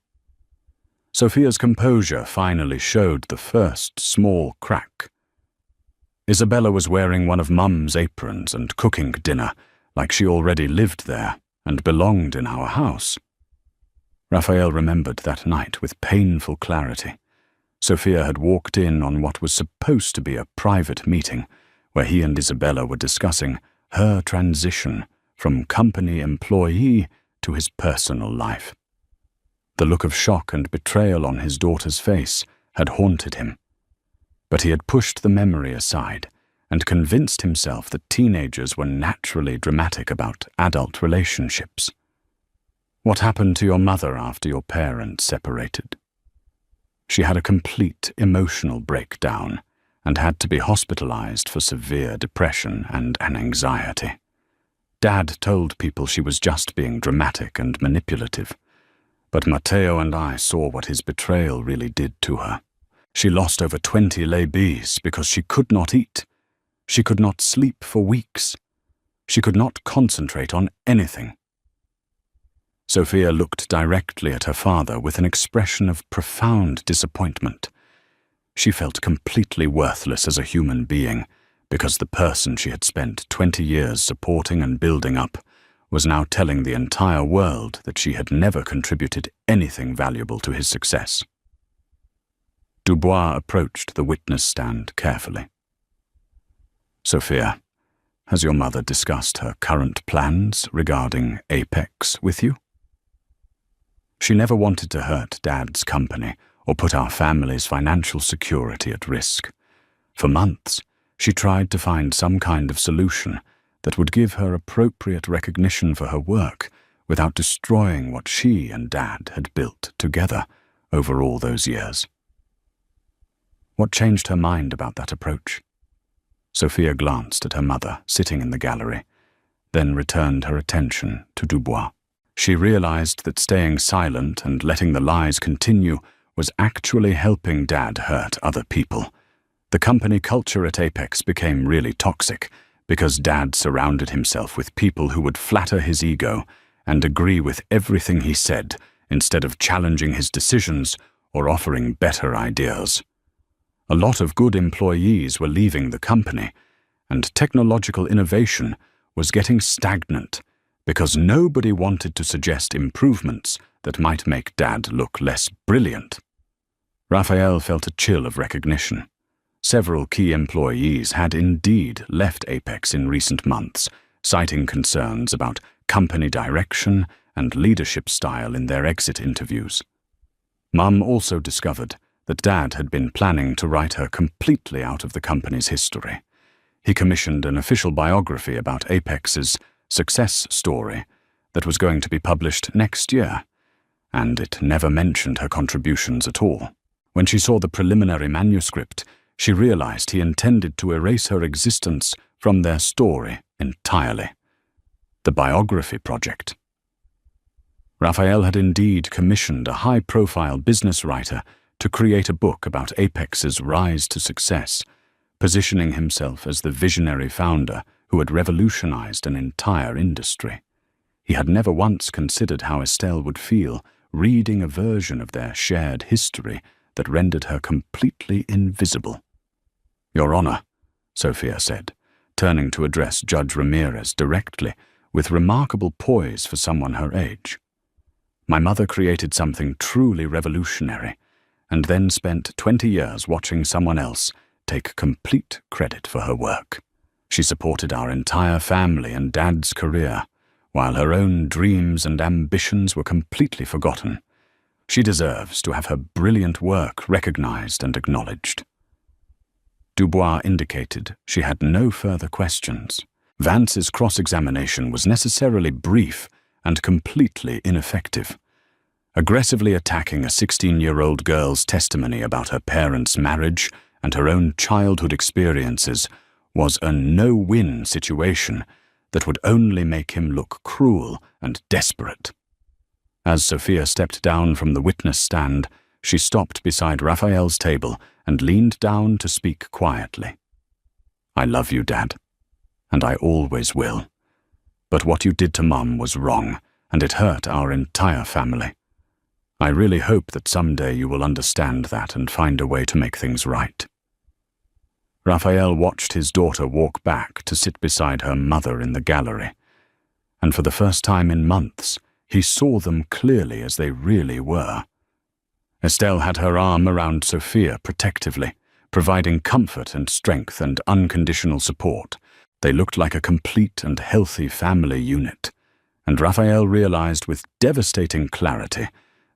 Sophia's composure finally showed the first small crack. Isabella was wearing one of Mum's aprons and cooking dinner like she already lived there and belonged in our house. Raphael remembered that night with painful clarity. Sophia had walked in on what was supposed to be a private meeting where he and Isabella were discussing her transition from company employee to his personal life. The look of shock and betrayal on his daughter's face had haunted him, but he had pushed the memory aside and convinced himself that teenagers were naturally dramatic about adult relationships. What happened to your mother after your parents separated? She had a complete emotional breakdown and had to be hospitalized for severe depression and an anxiety. Dad told people she was just being dramatic and manipulative, but Matteo and I saw what his betrayal really did to her. She lost over 20 lay-bees because she could not eat. She could not sleep for weeks. She could not concentrate on anything. Sophia looked directly at her father with an expression of profound disappointment. She felt completely worthless as a human being because the person she had spent 20 years supporting and building up was now telling the entire world that she had never contributed anything valuable to his success. Dubois approached the witness stand carefully. Sophia, has your mother discussed her current plans regarding Apex with you? She never wanted to hurt Dad's company or put our family's financial security at risk. For months, she tried to find some kind of solution that would give her appropriate recognition for her work without destroying what she and Dad had built together over all those years. What changed her mind about that approach? Sophia glanced at her mother sitting in the gallery, then returned her attention to Dubois. She realized that staying silent and letting the lies continue was actually helping Dad hurt other people. The company culture at Apex became really toxic because Dad surrounded himself with people who would flatter his ego and agree with everything he said instead of challenging his decisions or offering better ideas. A lot of good employees were leaving the company, and technological innovation was getting stagnant because nobody wanted to suggest improvements that might make Dad look less brilliant. Raphael felt a chill of recognition. Several key employees had indeed left Apex in recent months, citing concerns about company direction and leadership style in their exit interviews. Mum also discovered that Dad had been planning to write her completely out of the company's history. He commissioned an official biography about Apex's success story that was going to be published next year, and it never mentioned her contributions at all. When she saw the preliminary manuscript, she realized he intended to erase her existence from their story entirely. The biography project. Raphael had indeed commissioned a high-profile business writer to create a book about Apex's rise to success, positioning himself as the visionary founder who had revolutionized an entire industry. He had never once considered how Estelle would feel reading a version of their shared history that rendered her completely invisible. "Your Honor," Sophia said, turning to address Judge Ramirez directly, with remarkable poise for someone her age. "My mother created something truly revolutionary, and then spent 20 years watching someone else take complete credit for her work. She supported our entire family and Dad's career, while her own dreams and ambitions were completely forgotten. She deserves to have her brilliant work recognized and acknowledged." Dubois indicated she had no further questions. Vance's cross-examination was necessarily brief and completely ineffective. Aggressively attacking a 16-year-old girl's testimony about her parents' marriage and her own childhood experiences was a no-win situation that would only make him look cruel and desperate. As Sophia stepped down from the witness stand, she stopped beside Raphael's table and leaned down to speak quietly. "I love you, Dad, and I always will. But what you did to Mum was wrong, and it hurt our entire family. I really hope that someday you will understand that and find a way to make things right." Raphael watched his daughter walk back to sit beside her mother in the gallery, and for the first time in months, he saw them clearly as they really were. Estelle had her arm around Sophia protectively, providing comfort and strength and unconditional support. They looked like a complete and healthy family unit, and Raphael realized with devastating clarity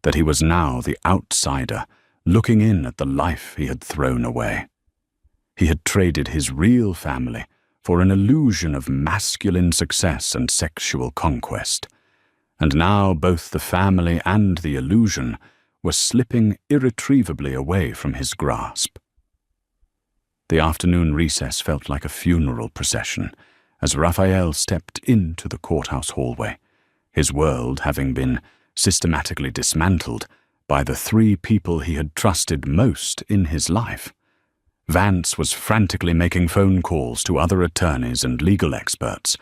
that he was now the outsider looking in at the life he had thrown away. He had traded his real family for an illusion of masculine success and sexual conquest, and now both the family and the illusion were slipping irretrievably away from his grasp. The afternoon recess felt like a funeral procession as Raphael stepped into the courthouse hallway, his world having been systematically dismantled by the three people he had trusted most in his life. Vance was frantically making phone calls to other attorneys and legal experts,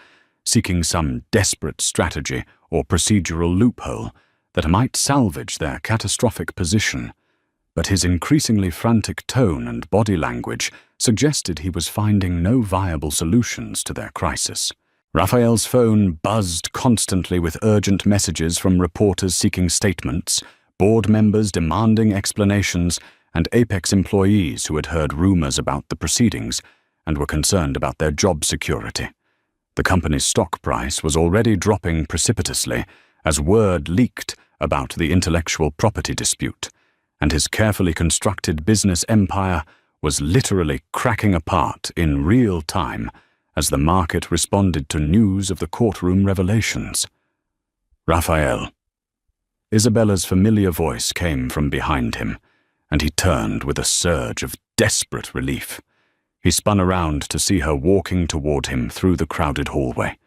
seeking some desperate strategy or procedural loophole that might salvage their catastrophic position, but his increasingly frantic tone and body language suggested he was finding no viable solutions to their crisis. Raphael's phone buzzed constantly with urgent messages from reporters seeking statements, board members demanding explanations, and Apex employees who had heard rumors about the proceedings and were concerned about their job security. The company's stock price was already dropping precipitously as word leaked about the intellectual property dispute, and his carefully constructed business empire was literally cracking apart in real time as the market responded to news of the courtroom revelations. "Raphael." Isabella's familiar voice came from behind him, and he turned with a surge of desperate relief. He spun around to see her walking toward him through the crowded hallway,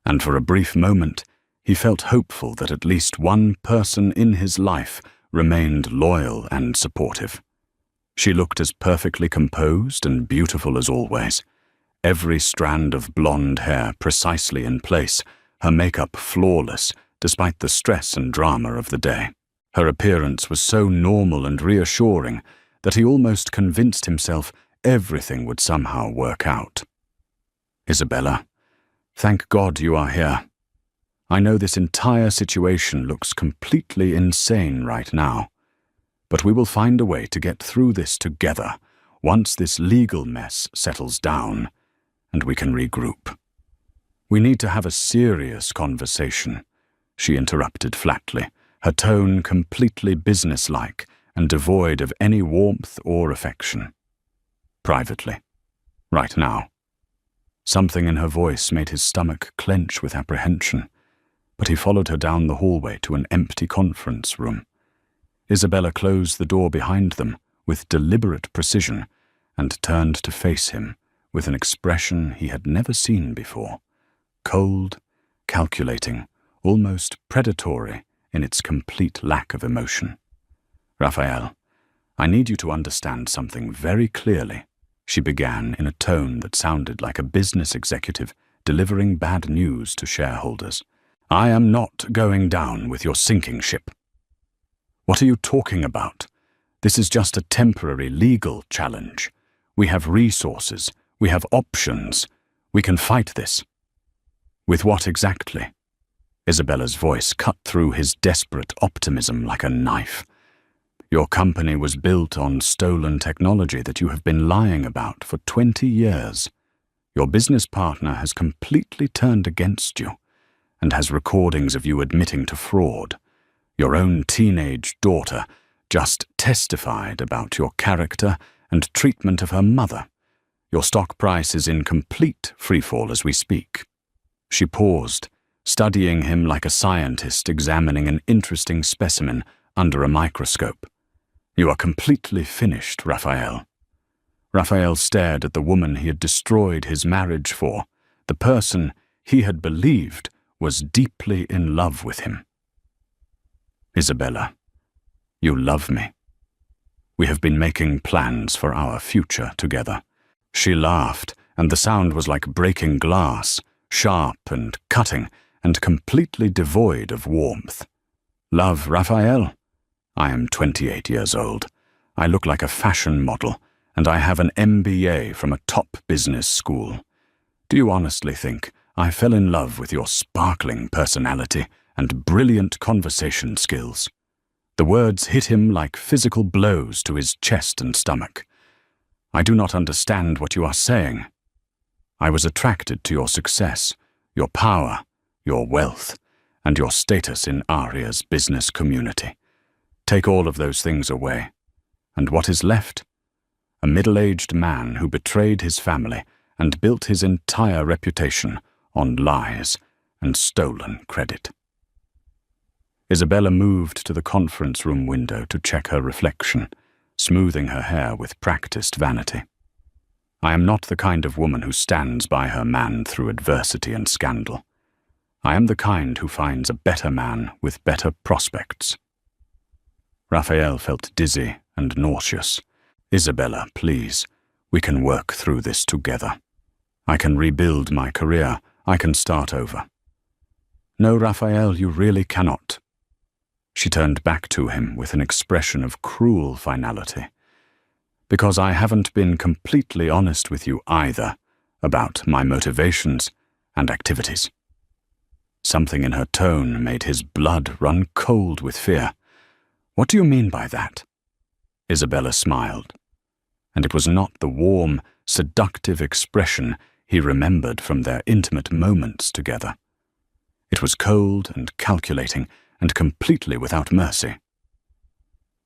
and for a brief moment he felt hopeful that at least one person in his life remained loyal and supportive. She looked as perfectly composed and beautiful as always, every strand of blonde hair precisely in place, her makeup flawless despite the stress and drama of the day. Her appearance was so normal and reassuring that he almost convinced himself everything would somehow work out. "Isabella, thank God you are here. I know this entire situation looks completely insane right now, but we will find a way to get through this together once this legal mess settles down and we can regroup." "We need to have a serious conversation," she interrupted flatly, her tone completely businesslike and devoid of any warmth or affection. Privately. Right now. Something in her voice made his stomach clench with apprehension, but he followed her down the hallway to an empty conference room. Isabella closed the door behind them with deliberate precision and turned to face him with an expression he had never seen before, cold, calculating, almost predatory in its complete lack of emotion. "Raphael, I need you to understand something very clearly," she began in a tone that sounded like a business executive delivering bad news to shareholders. "I am not going down with your sinking ship." "What are you talking about? This is just a temporary legal challenge. We have resources. We have options. We can fight this." "With what exactly?" Isabella's voice cut through his desperate optimism like a knife. "Your company was built on stolen technology that you have been lying about for 20 years. Your business partner has completely turned against you and has recordings of you admitting to fraud. Your own teenage daughter just testified about your character and treatment of her mother. Your stock price is in complete freefall as we speak." She paused, studying him like a scientist examining an interesting specimen under a microscope. "You are completely finished, Raphael." Raphael stared at the woman he had destroyed his marriage for, the person he had believed was deeply in love with him. "Isabella, you love me. We have been making plans for our future together." She laughed, and the sound was like breaking glass, sharp and cutting, and completely devoid of warmth. "Love, Raphael? I am 28 years old. I look like a fashion model, and I have an MBA from a top business school. Do you honestly think I fell in love with your sparkling personality and brilliant conversation skills?" The words hit him like physical blows to his chest and stomach. "I do not understand what you are saying. I was attracted to your success, your power, your wealth, and your status in Aria's business community. Take all of those things away, and what is left? A middle-aged man who betrayed his family and built his entire reputation on lies and stolen credit." Isabella moved to the conference room window to check her reflection, smoothing her hair with practiced vanity. "I am not the kind of woman who stands by her man through adversity and scandal. I am the kind who finds a better man with better prospects." Raphael felt dizzy and nauseous. "Isabella, please, we can work through this together. I can rebuild my career. I can start over." "No, Raphael, you really cannot." She turned back to him with an expression of cruel finality. "Because I haven't been completely honest with you either about my motivations and activities." Something in her tone made his blood run cold with fear. "What do you mean by that?" Isabella smiled, and it was not the warm, seductive expression he remembered from their intimate moments together. It was cold and calculating and completely without mercy.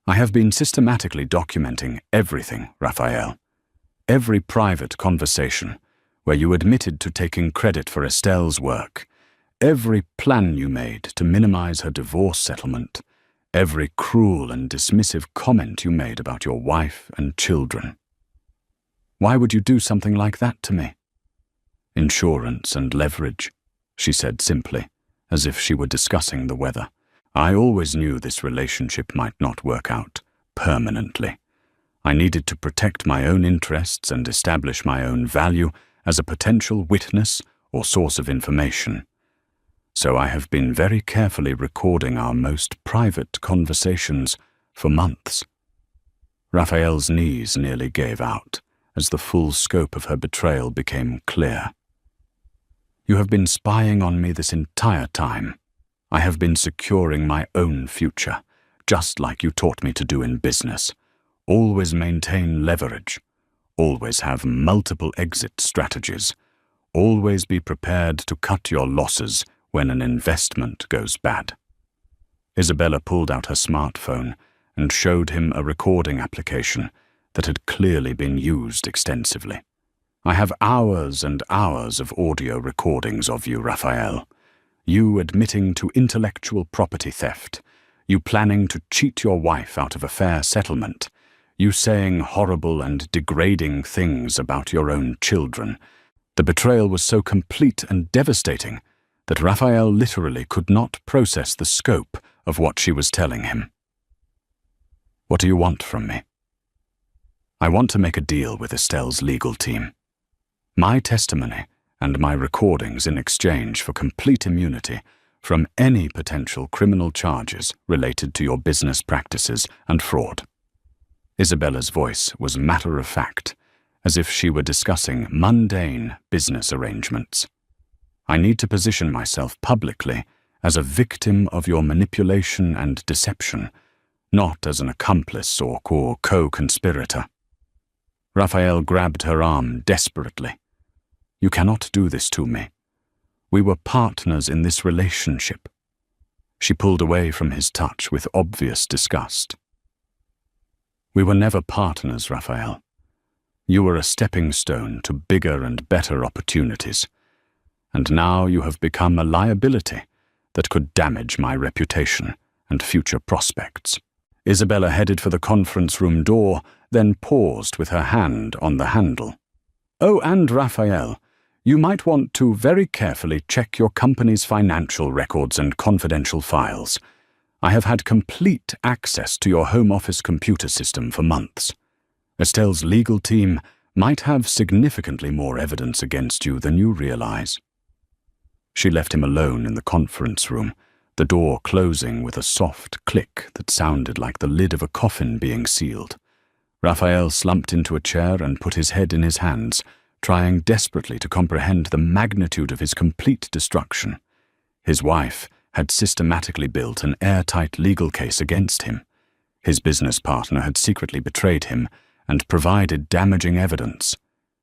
"I have been systematically documenting everything, Raphael. Every private conversation where you admitted to taking credit for Estelle's work, every plan you made to minimize her divorce settlement, every cruel and dismissive comment you made about your wife and children. Why would you do something like that to me?" "Insurance and leverage," she said simply, as if she were discussing the weather. "I always knew this relationship might not work out permanently. I needed to protect my own interests and establish my own value as a potential witness or source of information. So I have been very carefully recording our most private conversations for months." Raphael's knees nearly gave out as the full scope of her betrayal became clear. "You have been spying on me this entire time. I have been securing my own future, just like you taught me to do in business. Always maintain leverage. Always have multiple exit strategies. Always be prepared to cut your losses when an investment goes bad." Isabella pulled out her smartphone and showed him a recording application that had clearly been used extensively. "I have hours and hours of audio recordings of you, Raphael. You admitting to intellectual property theft, you planning to cheat your wife out of a fair settlement, you saying horrible and degrading things about your own children." The betrayal was so complete and devastating that Raphael literally could not process the scope of what she was telling him. "What do you want from me?" "I want to make a deal with Estelle's legal team. My testimony and my recordings in exchange for complete immunity from any potential criminal charges related to your business practices and fraud." Isabella's voice was matter-of-fact, as if she were discussing mundane business arrangements. "I need to position myself publicly as a victim of your manipulation and deception, not as an accomplice or co-conspirator." Raphael grabbed her arm desperately. "You cannot do this to me. We were partners in this relationship." She pulled away from his touch with obvious disgust. "We were never partners, Raphael. You were a stepping stone to bigger and better opportunities, and now you have become a liability that could damage my reputation and future prospects." Isabella headed for the conference room door, then paused with her hand on the handle. "Oh, and Raphael, you might want to very carefully check your company's financial records and confidential files. I have had complete access to your home office computer system for months. Estelle's legal team might have significantly more evidence against you than you realize." She left him alone in the conference room, the door closing with a soft click that sounded like the lid of a coffin being sealed. Raphael slumped into a chair and put his head in his hands, trying desperately to comprehend the magnitude of his complete destruction. His wife had systematically built an airtight legal case against him. His business partner had secretly betrayed him and provided damaging evidence.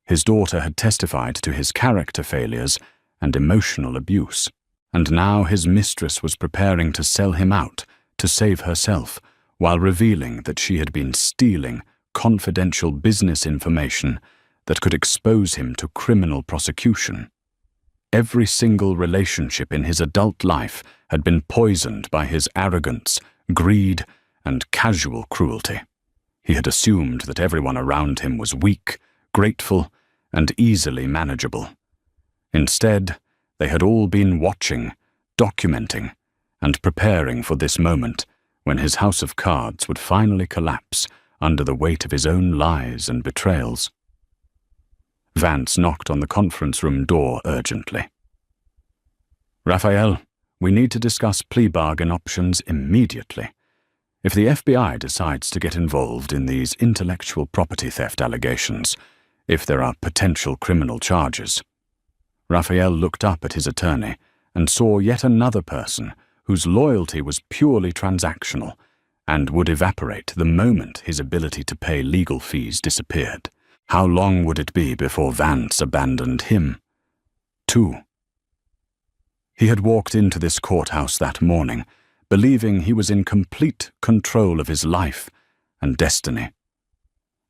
His daughter had testified to his character failures and emotional abuse. And now his mistress was preparing to sell him out to save herself, while revealing that she had been stealing confidential business information that could expose him to criminal prosecution. Every single relationship in his adult life had been poisoned by his arrogance, greed, and casual cruelty. He had assumed that everyone around him was weak, grateful, and easily manageable. Instead, they had all been watching, documenting, and preparing for this moment when his house of cards would finally collapse under the weight of his own lies and betrayals. Vance knocked on the conference room door urgently. "Raphael, we need to discuss plea bargain options immediately. If the FBI decides to get involved in these intellectual property theft allegations, if there are potential criminal charges." Raphael looked up at his attorney and saw yet another person whose loyalty was purely transactional and would evaporate the moment his ability to pay legal fees disappeared. How long would it be before Vance abandoned him, too? He had walked into this courthouse that morning, believing he was in complete control of his life and destiny.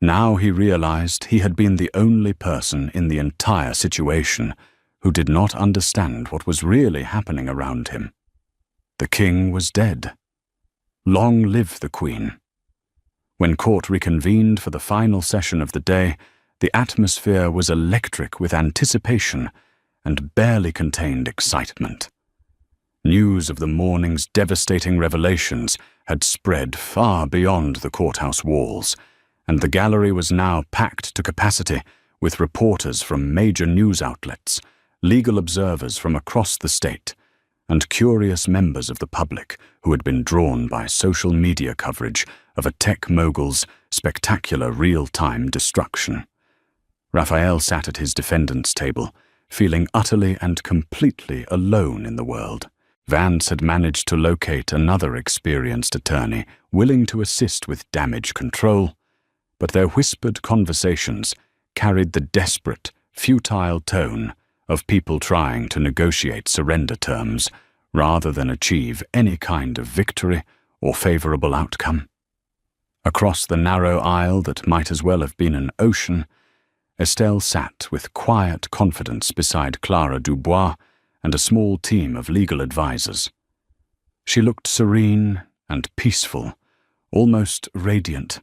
Now he realized he had been the only person in the entire situation who did not understand what was really happening around him. The king was dead. Long live the queen. When court reconvened for the final session of the day, the atmosphere was electric with anticipation and barely contained excitement. News of the morning's devastating revelations had spread far beyond the courthouse walls, and the gallery was now packed to capacity with reporters from major news outlets, legal observers from across the state, and curious members of the public who had been drawn by social media coverage of a tech mogul's spectacular real-time destruction. Raphael sat at his defendant's table, feeling utterly and completely alone in the world. Vance had managed to locate another experienced attorney willing to assist with damage control, but their whispered conversations carried the desperate, futile tone of people trying to negotiate surrender terms rather than achieve any kind of victory or favorable outcome. Across the narrow aisle that might as well have been an ocean, Estelle sat with quiet confidence beside Clara Dubois and a small team of legal advisors. She looked serene and peaceful, almost radiant,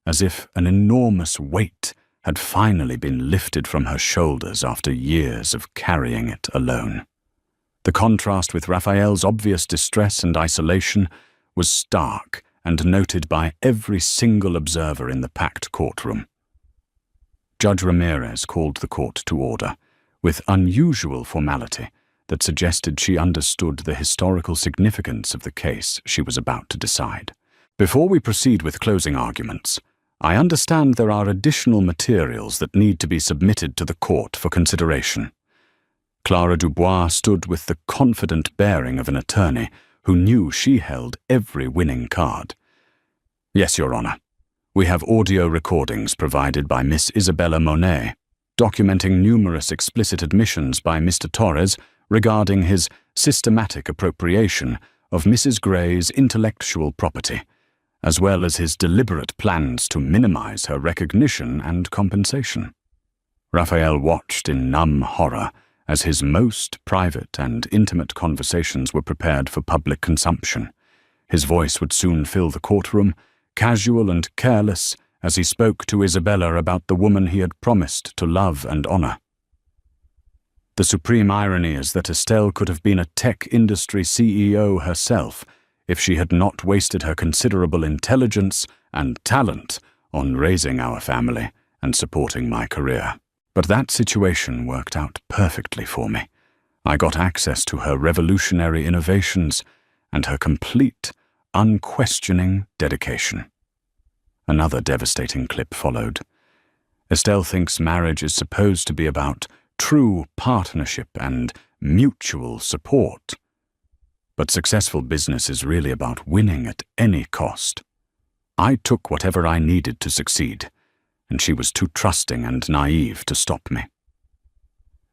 as if an enormous weight had finally been lifted from her shoulders after years of carrying it alone. The contrast with Raphael's obvious distress and isolation was stark and noted by every single observer in the packed courtroom. Judge Ramirez called the court to order, with unusual formality that suggested she understood the historical significance of the case she was about to decide. Before we proceed with closing arguments, I understand there are additional materials that need to be submitted to the court for consideration. Clara Dubois stood with the confident bearing of an attorney who knew she held every winning card. Yes, Your Honor. We have audio recordings provided by Miss Isabella Monet, documenting numerous explicit admissions by Mr. Torres regarding his systematic appropriation of Mrs. Gray's intellectual property, as well as his deliberate plans to minimize her recognition and compensation. Raphael watched in numb horror as his most private and intimate conversations were prepared for public consumption. His voice would soon fill the courtroom, casual and careless, as he spoke to Isabella about the woman he had promised to love and honor. The supreme irony is that Estelle could have been a tech industry CEO herself if she had not wasted her considerable intelligence and talent on raising our family and supporting my career. But that situation worked out perfectly for me. I got access to her revolutionary innovations and her complete, unquestioning dedication. Another devastating clip followed. Estelle thinks marriage is supposed to be about true partnership and mutual support. But successful business is really about winning at any cost. I took whatever I needed to succeed, and she was too trusting and naive to stop me.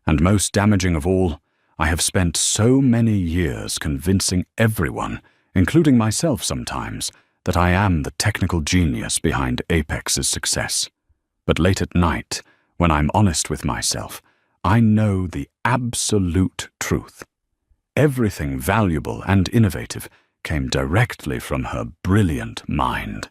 And most damaging of all, I have spent so many years convincing everyone, including myself sometimes, that I am the technical genius behind Apex's success. But late at night, when I'm honest with myself, I know the absolute truth. Everything valuable and innovative came directly from her brilliant mind.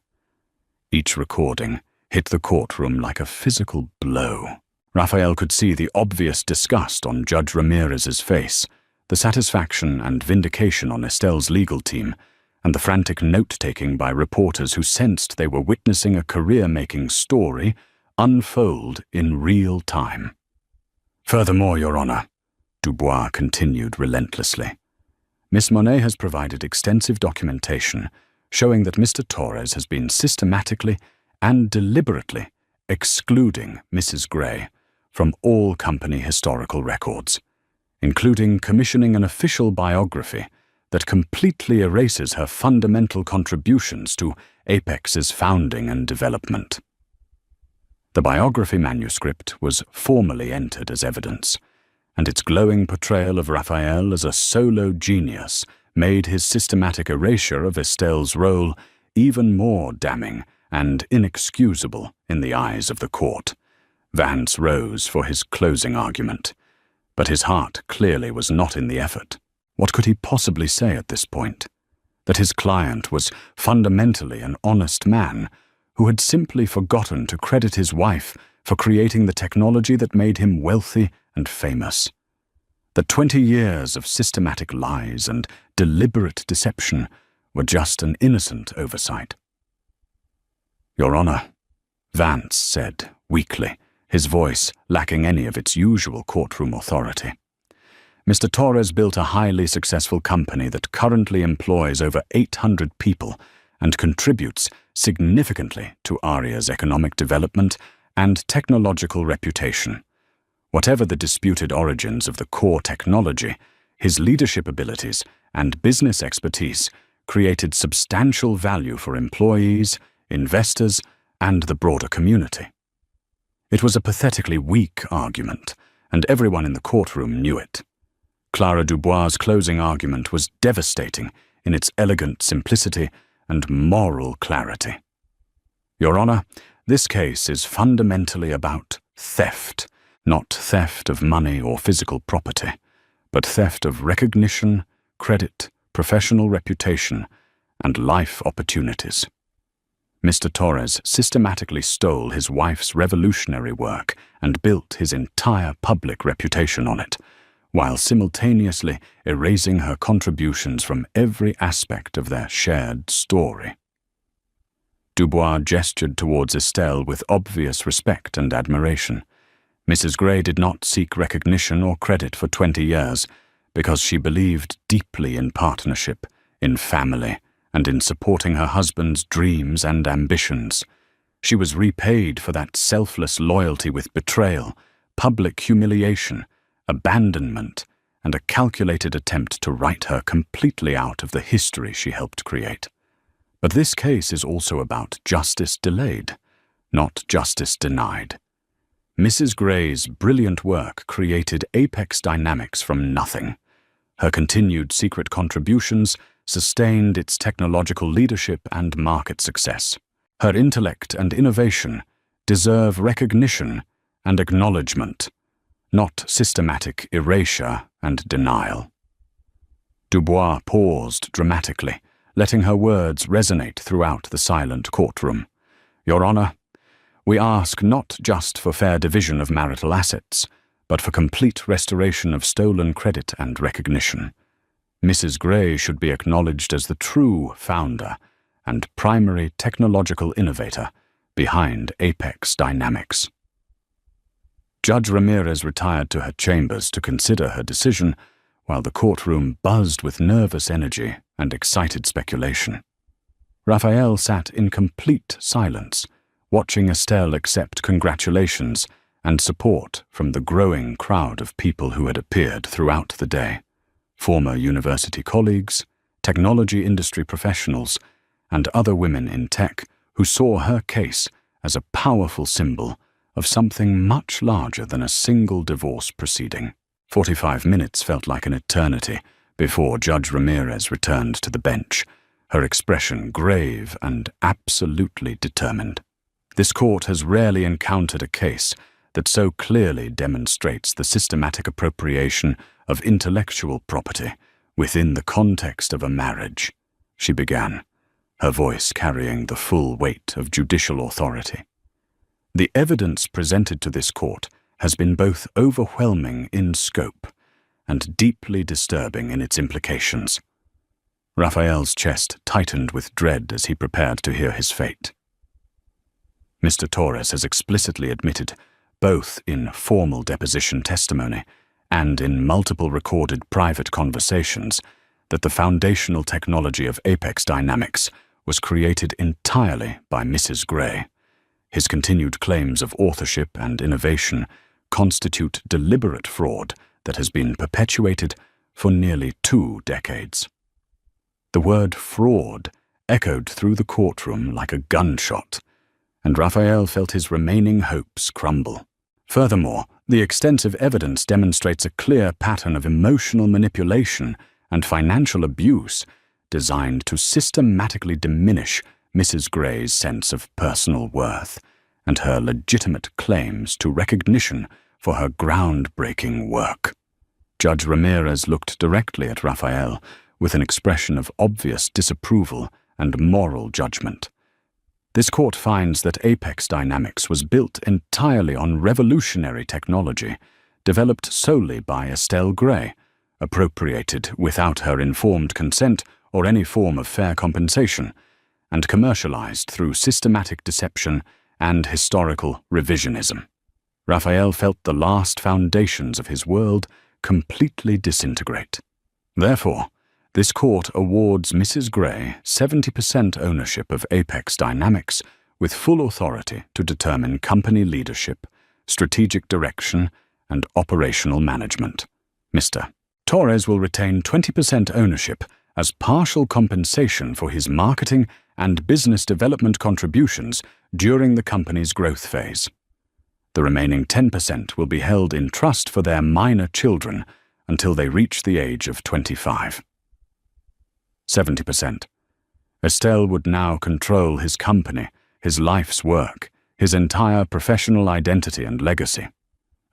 Each recording hit the courtroom like a physical blow. Raphael could see the obvious disgust on Judge Ramirez's face, the satisfaction and vindication on Estelle's legal team, and the frantic note-taking by reporters who sensed they were witnessing a career-making story unfold in real time. Furthermore, Your Honor, Dubois continued relentlessly, Miss Monet has provided extensive documentation showing that Mr. Torres has been systematically and deliberately excluding Mrs. Gray from all company historical records, including commissioning an official biography that completely erases her fundamental contributions to Apex's founding and development. The biography manuscript was formally entered as evidence, and its glowing portrayal of Raphael as a solo genius made his systematic erasure of Estelle's role even more damning and inexcusable in the eyes of the court. Vance rose for his closing argument, but his heart clearly was not in the effort. What could he possibly say at this point? That his client was fundamentally an honest man who had simply forgotten to credit his wife for creating the technology that made him wealthy and famous. That 20 years of systematic lies and deliberate deception were just an innocent oversight. Your Honor, Vance said weakly, his voice lacking any of its usual courtroom authority. Mr. Torres built a highly successful company that currently employs over 800 people and contributes significantly to Aria's economic development and technological reputation. Whatever the disputed origins of the core technology, his leadership abilities and business expertise created substantial value for employees, investors, and the broader community. It was a pathetically weak argument, and everyone in the courtroom knew it. Clara Dubois' closing argument was devastating in its elegant simplicity and moral clarity. Your Honor, this case is fundamentally about theft, not theft of money or physical property, but theft of recognition, credit, professional reputation, and life opportunities. Mr. Torres systematically stole his wife's revolutionary work and built his entire public reputation on it, while simultaneously erasing her contributions from every aspect of their shared story. Dubois gestured towards Estelle with obvious respect and admiration. Mrs. Gray did not seek recognition or credit for 20 years because she believed deeply in partnership, in family, and in supporting her husband's dreams and ambitions. She was repaid for that selfless loyalty with betrayal, public humiliation, abandonment, and a calculated attempt to write her completely out of the history she helped create. But this case is also about justice delayed, not justice denied. Mrs. Gray's brilliant work created apex dynamics from nothing. Her continued secret contributions sustained its technological leadership and market success. Her intellect and innovation deserve recognition and acknowledgement, not systematic erasure and denial. Dubois paused dramatically, letting her words resonate throughout the silent courtroom. Your Honor, we ask not just for fair division of marital assets, but for complete restoration of stolen credit and recognition. Mrs. Gray should be acknowledged as the true founder and primary technological innovator behind Apex Dynamics. Judge Ramirez retired to her chambers to consider her decision, while the courtroom buzzed with nervous energy and excited speculation. Raphael sat in complete silence, watching Estelle accept congratulations and support from the growing crowd of people who had appeared throughout the day. Former university colleagues, technology industry professionals, and other women in tech who saw her case as a powerful symbol of something much larger than a single divorce proceeding. 45 minutes felt like an eternity before Judge Ramirez returned to the bench, her expression grave and absolutely determined. This court has rarely encountered a case that so clearly demonstrates the systematic appropriation of intellectual property within the context of a marriage, she began, her voice carrying the full weight of judicial authority. The evidence presented to this court has been both overwhelming in scope and deeply disturbing in its implications. Raphael's chest tightened with dread as he prepared to hear his fate. Mr. Torres has explicitly admitted, both in formal deposition testimony and in multiple recorded private conversations, that the foundational technology of Apex Dynamics was created entirely by Mrs. Gray. His continued claims of authorship and innovation constitute deliberate fraud that has been perpetuated for nearly 2 decades. The word fraud echoed through the courtroom like a gunshot, and Raphael felt his remaining hopes crumble. Furthermore, the extensive evidence demonstrates a clear pattern of emotional manipulation and financial abuse designed to systematically diminish Mrs. Gray's sense of personal worth and her legitimate claims to recognition for her groundbreaking work. Judge Ramirez looked directly at Raphael with an expression of obvious disapproval and moral judgment. This court finds that Apex Dynamics was built entirely on revolutionary technology, developed solely by Estelle Gray, appropriated without her informed consent or any form of fair compensation, and commercialized through systematic deception and historical revisionism. Raphael felt the last foundations of his world completely disintegrate. Therefore, this court awards Mrs. Gray 70% ownership of Apex Dynamics with full authority to determine company leadership, strategic direction, and operational management. Mr. Torres will retain 20% ownership as partial compensation for his marketing and business development contributions during the company's growth phase. The remaining 10% will be held in trust for their minor children until they reach the age of 25. 70%. Estelle would now control his company, his life's work, his entire professional identity and legacy.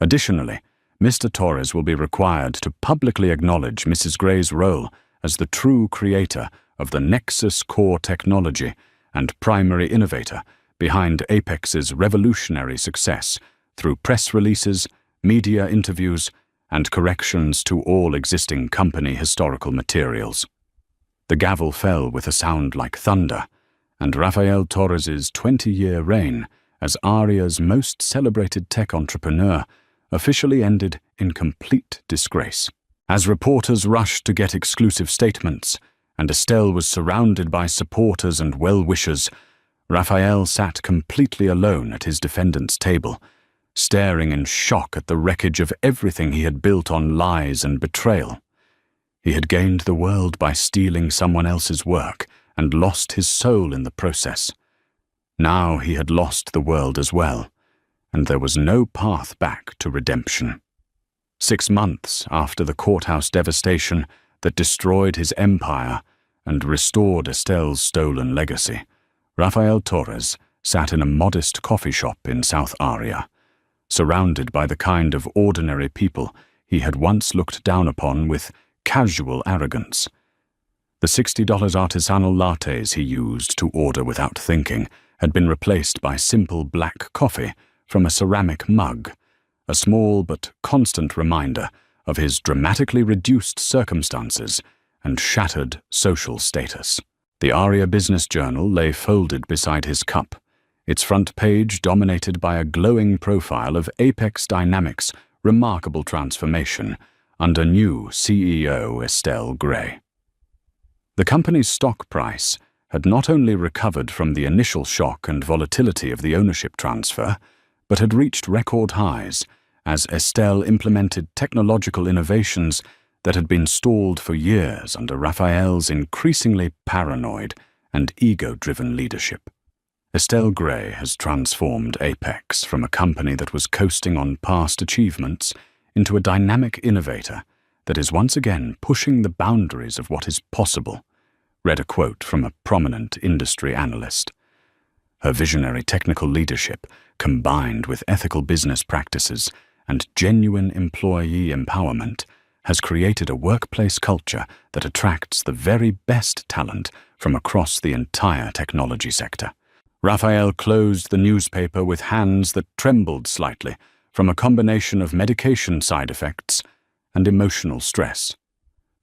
Additionally, Mr. Torres will be required to publicly acknowledge Mrs. Gray's role as the true creator of the Nexus core technology and primary innovator behind Apex's revolutionary success through press releases, media interviews, and corrections to all existing company historical materials. The gavel fell with a sound like thunder, and Rafael Torres's 20-year reign as Aria's most celebrated tech entrepreneur officially ended in complete disgrace. As reporters rushed to get exclusive statements, and Estelle was surrounded by supporters and well-wishers, Rafael sat completely alone at his defendant's table, staring in shock at the wreckage of everything he had built on lies and betrayal. He had gained the world by stealing someone else's work and lost his soul in the process. Now he had lost the world as well, and there was no path back to redemption. 6 months after the courthouse devastation that destroyed his empire and restored Estelle's stolen legacy, Rafael Torres sat in a modest coffee shop in South Aria, surrounded by the kind of ordinary people he had once looked down upon with casual arrogance. The $60 artisanal lattes he used to order without thinking had been replaced by simple black coffee from a ceramic mug, a small but constant reminder of his dramatically reduced circumstances and shattered social status. The Aria Business Journal lay folded beside his cup, its front page dominated by a glowing profile of Apex Dynamics' remarkable transformation under new CEO Estelle Gray. The company's stock price had not only recovered from the initial shock and volatility of the ownership transfer, but had reached record highs as Estelle implemented technological innovations that had been stalled for years under Rafael's increasingly paranoid and ego-driven leadership. Estelle Gray has transformed Apex from a company that was coasting on past achievements into a dynamic innovator that is once again pushing the boundaries of what is possible, read a quote from a prominent industry analyst. Her visionary technical leadership, combined with ethical business practices and genuine employee empowerment, has created a workplace culture that attracts the very best talent from across the entire technology sector. Rafael closed the newspaper with hands that trembled slightly from a combination of medication side effects and emotional stress.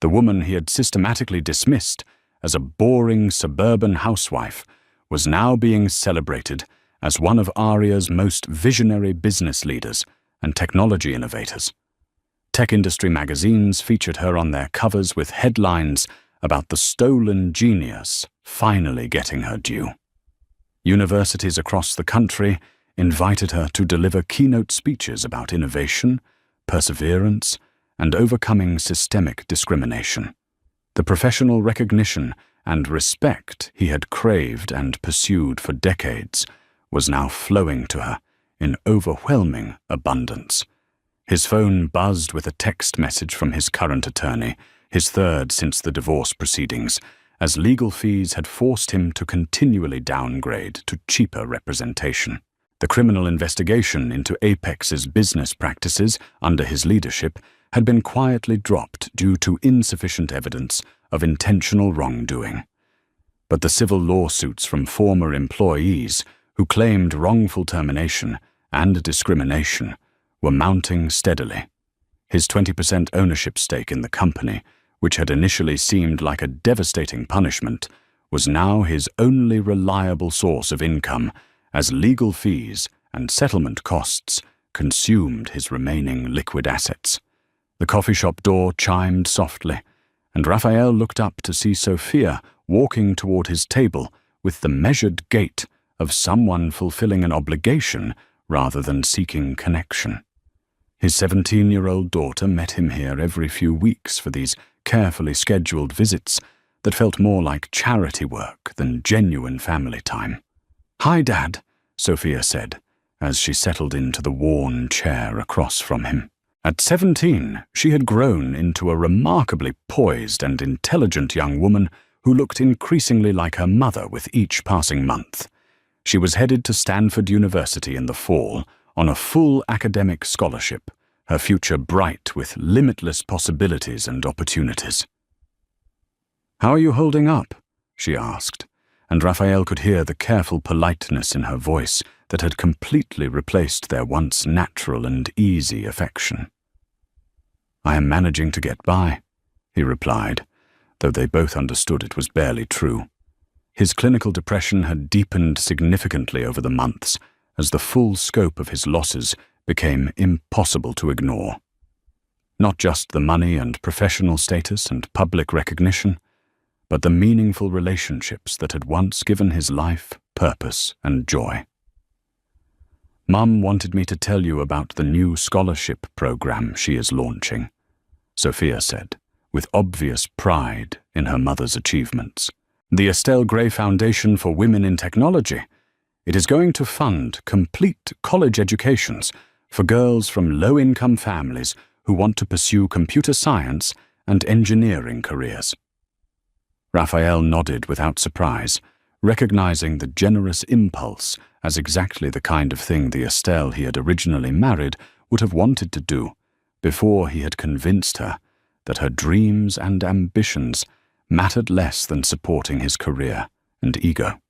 The woman he had systematically dismissed as a boring suburban housewife was now being celebrated as one of Aria's most visionary business leaders and technology innovators. Tech industry magazines featured her on their covers with headlines about the stolen genius finally getting her due. Universities across the country invited her to deliver keynote speeches about innovation, perseverance, and overcoming systemic discrimination. The professional recognition and respect he had craved and pursued for decades was now flowing to her in overwhelming abundance. His phone buzzed with a text message from his current attorney, his third since the divorce proceedings, as legal fees had forced him to continually downgrade to cheaper representation. The criminal investigation into Apex's business practices under his leadership had been quietly dropped due to insufficient evidence of intentional wrongdoing. But the civil lawsuits from former employees who claimed wrongful termination and discrimination were mounting steadily. His 20% ownership stake in the company, which had initially seemed like a devastating punishment, was now his only reliable source of income as legal fees and settlement costs consumed his remaining liquid assets. The coffee shop door chimed softly, and Rafael looked up to see Sophia walking toward his table with the measured gait of someone fulfilling an obligation rather than seeking connection. His 17-year-old daughter met him here every few weeks for these carefully scheduled visits that felt more like charity work than genuine family time. "Hi, Dad," Sophia said, as she settled into the worn chair across from him. At 17, she had grown into a remarkably poised and intelligent young woman who looked increasingly like her mother with each passing month. She was headed to Stanford University in the fall on a full academic scholarship, her future bright with limitless possibilities and opportunities. "How are you holding up?" she asked, and Raphael could hear the careful politeness in her voice that had completely replaced their once natural and easy affection. "I am managing to get by," he replied, though they both understood it was barely true. His clinical depression had deepened significantly over the months as the full scope of his losses became impossible to ignore. Not just the money and professional status and public recognition, but the meaningful relationships that had once given his life purpose and joy. "Mum wanted me to tell you about the new scholarship program she is launching," Sophia said, with obvious pride in her mother's achievements. "The Estelle Gray Foundation for Women in Technology. It is going to fund complete college educations for girls from low-income families who want to pursue computer science and engineering careers." Raphael nodded without surprise, recognizing the generous impulse as exactly the kind of thing the Estelle he had originally married would have wanted to do before he had convinced her that her dreams and ambitions mattered less than supporting his career and ego.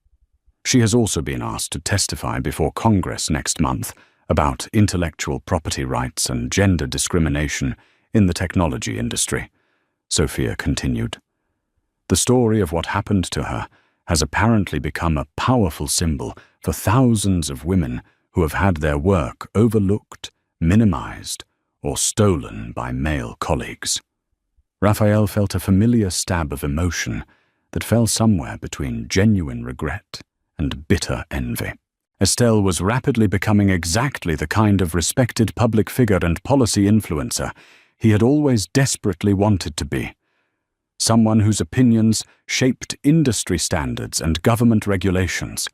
She has also been asked to testify before Congress next month about intellectual property rights and gender discrimination in the technology industry, Sophia continued. The story of what happened to her has apparently become a powerful symbol for thousands of women who have had their work overlooked, minimized, or stolen by male colleagues. Raphael felt a familiar stab of emotion that fell somewhere between genuine regret and bitter envy. Estelle was rapidly becoming exactly the kind of respected public figure and policy influencer he had always desperately wanted to be. Someone whose opinions shaped industry standards and government regulations.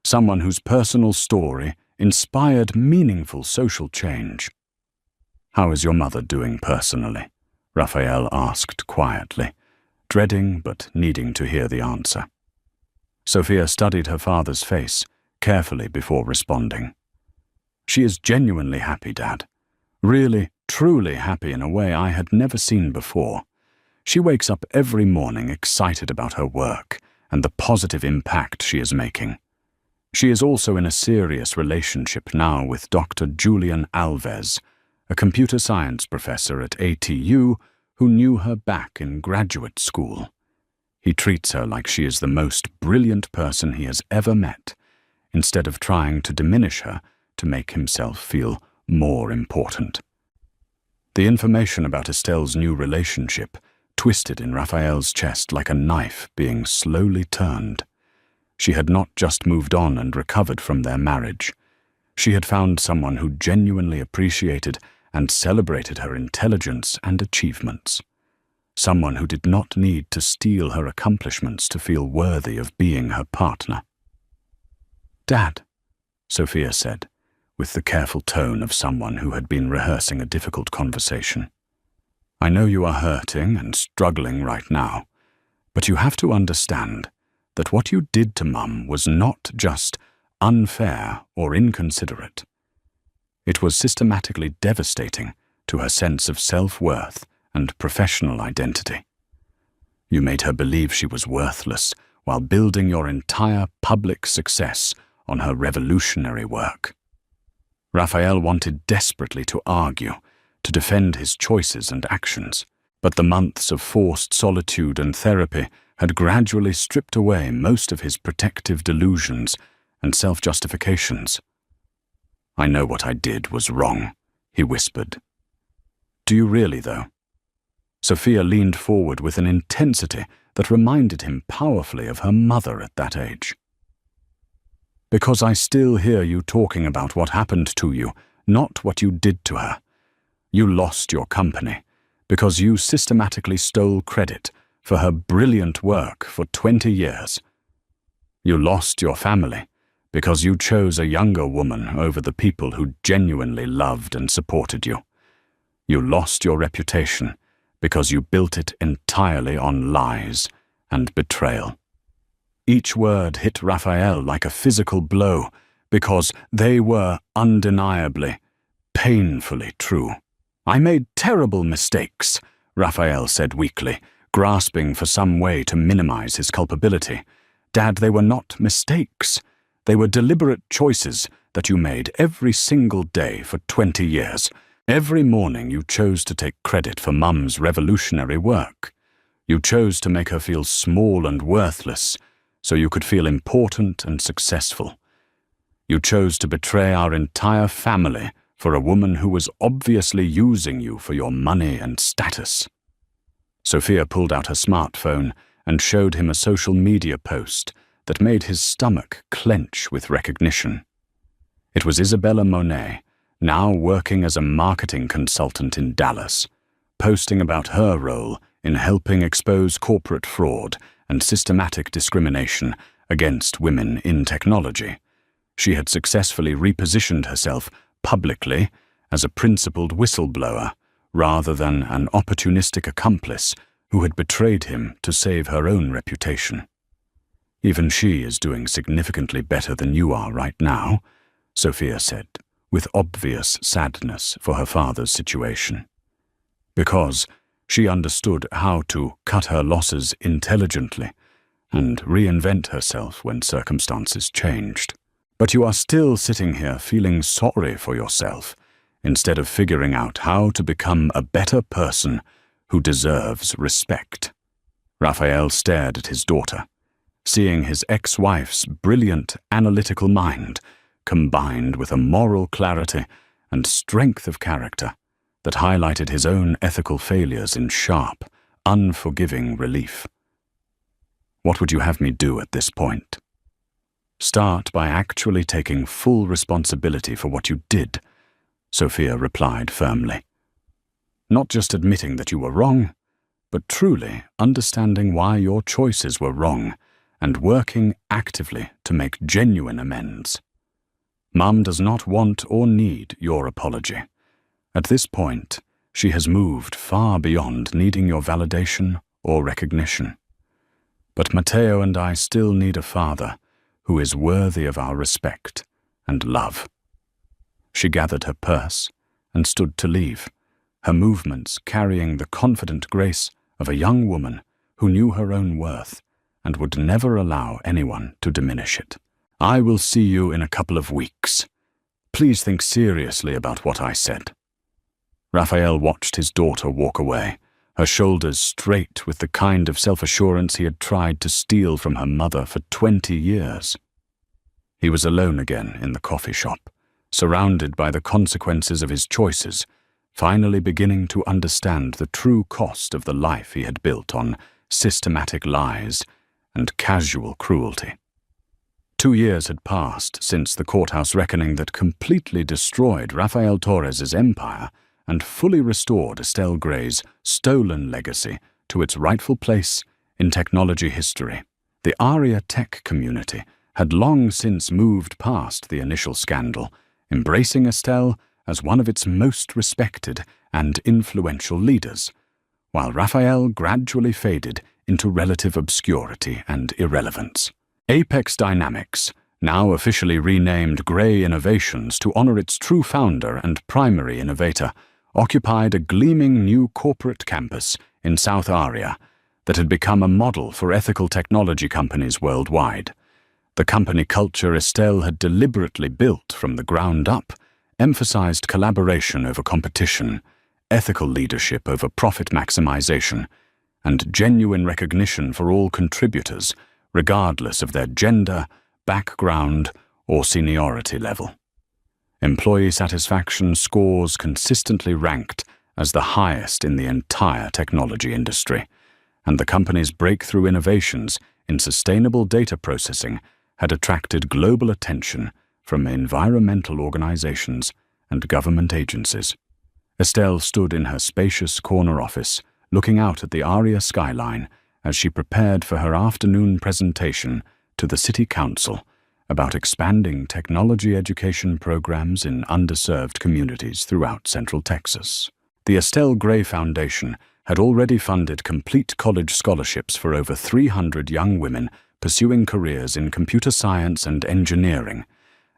Someone whose personal story inspired meaningful social change. "How is your mother doing personally?" Raphael asked quietly, dreading but needing to hear the answer. Sophia studied her father's face carefully before responding. "She is genuinely happy, Dad. Really, truly happy in a way I had never seen before. She wakes up every morning excited about her work and the positive impact she is making. She is also in a serious relationship now with Dr. Julian Alves, a computer science professor at ATU who knew her back in graduate school. He treats her like she is the most brilliant person he has ever met, instead of trying to diminish her to make himself feel more important." The information about Estelle's new relationship twisted in Raphael's chest like a knife being slowly turned. She had not just moved on and recovered from their marriage. She had found someone who genuinely appreciated and celebrated her intelligence and achievements. Someone who did not need to steal her accomplishments to feel worthy of being her partner. "Dad," Sophia said, with the careful tone of someone who had been rehearsing a difficult conversation. "I know you are hurting and struggling right now, but you have to understand that what you did to Mum was not just unfair or inconsiderate. It was systematically devastating to her sense of self-worth and professional identity. You made her believe she was worthless while building your entire public success on her revolutionary work." Raphael wanted desperately to argue, to defend his choices and actions, but the months of forced solitude and therapy had gradually stripped away most of his protective delusions and self-justifications. "I know what I did was wrong," he whispered. "Do you really, though?" Sophia leaned forward with an intensity that reminded him powerfully of her mother at that age. "Because I still hear you talking about what happened to you, not what you did to her. You lost your company because you systematically stole credit for her brilliant work for 20 years. You lost your family because you chose a younger woman over the people who genuinely loved and supported you. You lost your reputation because you built it entirely on lies and betrayal. Each word hit Raphael like a physical blow, because they were undeniably, painfully true. "I made terrible mistakes," Raphael said weakly, grasping for some way to minimize his culpability. "Dad, they were not mistakes. They were deliberate choices that you made every single day for 20 years. Every morning you chose to take credit for Mum's revolutionary work. You chose to make her feel small and worthless so you could feel important and successful. You chose to betray our entire family for a woman who was obviously using you for your money and status." Sophia pulled out her smartphone and showed him a social media post that made his stomach clench with recognition. It was Isabella Monet, now working as a marketing consultant in Dallas, posting about her role in helping expose corporate fraud and systematic discrimination against women in technology. She had successfully repositioned herself publicly as a principled whistleblower rather than an opportunistic accomplice who had betrayed him to save her own reputation. "Even she is doing significantly better than you are right now," Sophia said, with obvious sadness for her father's situation. Because she understood how to cut her losses intelligently and reinvent herself when circumstances changed. "But you are still sitting here feeling sorry for yourself instead of figuring out how to become a better person who deserves respect." Raphael stared at his daughter, seeing his ex-wife's brilliant analytical mind combined with a moral clarity and strength of character that highlighted his own ethical failures in sharp, unforgiving relief. "What would you have me do at this point?" "Start by actually taking full responsibility for what you did," Sophia replied firmly. "Not just admitting that you were wrong, but truly understanding why your choices were wrong and working actively to make genuine amends. Mum does not want or need your apology. At this point, she has moved far beyond needing your validation or recognition. But Matteo and I still need a father who is worthy of our respect and love." She gathered her purse and stood to leave, her movements carrying the confident grace of a young woman who knew her own worth and would never allow anyone to diminish it. "I will see you in a couple of weeks. Please think seriously about what I said." Raphael watched his daughter walk away, her shoulders straight with the kind of self-assurance he had tried to steal from her mother for 20 years. He was alone again in the coffee shop, surrounded by the consequences of his choices, finally beginning to understand the true cost of the life he had built on systematic lies and casual cruelty. 2 years had passed since the courthouse reckoning that completely destroyed Rafael Torres's empire and fully restored Estelle Gray's stolen legacy to its rightful place in technology history. The Aria tech community had long since moved past the initial scandal, embracing Estelle as one of its most respected and influential leaders, while Raphael gradually faded into relative obscurity and irrelevance. Apex Dynamics, now officially renamed Gray Innovations to honor its true founder and primary innovator, occupied a gleaming new corporate campus in South Aria that had become a model for ethical technology companies worldwide. The company culture Estelle had deliberately built from the ground up emphasized collaboration over competition, ethical leadership over profit maximization, and genuine recognition for all contributors, regardless of their gender, background, or seniority level. Employee satisfaction scores consistently ranked as the highest in the entire technology industry, and the company's breakthrough innovations in sustainable data processing had attracted global attention from environmental organizations and government agencies. Estelle stood in her spacious corner office, looking out at the Aria skyline as she prepared for her afternoon presentation to the City Council about expanding technology education programs in underserved communities throughout Central Texas. The Estelle Gray Foundation had already funded complete college scholarships for over 300 young women pursuing careers in computer science and engineering,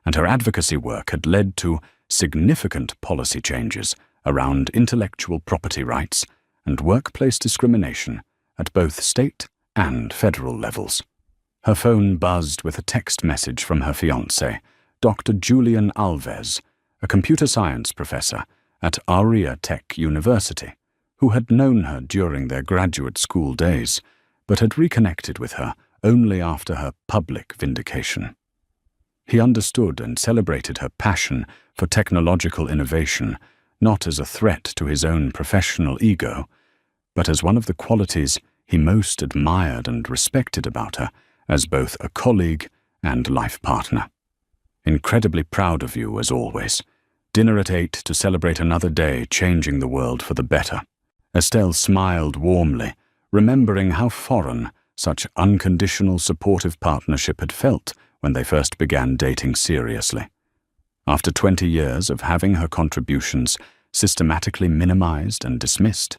and her advocacy work had led to significant policy changes around intellectual property rights and workplace discrimination at both state and federal levels. Her phone buzzed with a text message from her fiancé, Dr. Julian Alves, a computer science professor at Aria Tech University, who had known her during their graduate school days, but had reconnected with her only after her public vindication. He understood and celebrated her passion for technological innovation, not as a threat to his own professional ego, but as one of the qualities he most admired and respected about her as both a colleague and life partner. Incredibly proud of you, as always. Dinner at 8 to celebrate another day changing the world for the better. Estelle smiled warmly, remembering how foreign such unconditional supportive partnership had felt when they first began dating seriously. After 20 years of having her contributions systematically minimized and dismissed,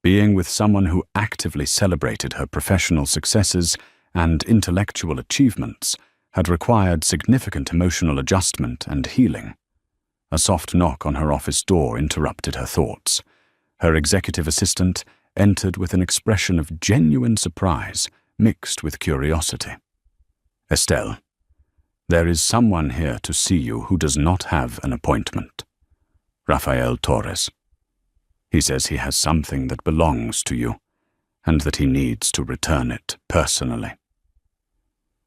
being with someone who actively celebrated her professional successes and intellectual achievements had required significant emotional adjustment and healing. A soft knock on her office door interrupted her thoughts. Her executive assistant entered with an expression of genuine surprise mixed with curiosity. Estelle, there is someone here to see you who does not have an appointment. Rafael Torres. He says he has something that belongs to you, and that he needs to return it personally.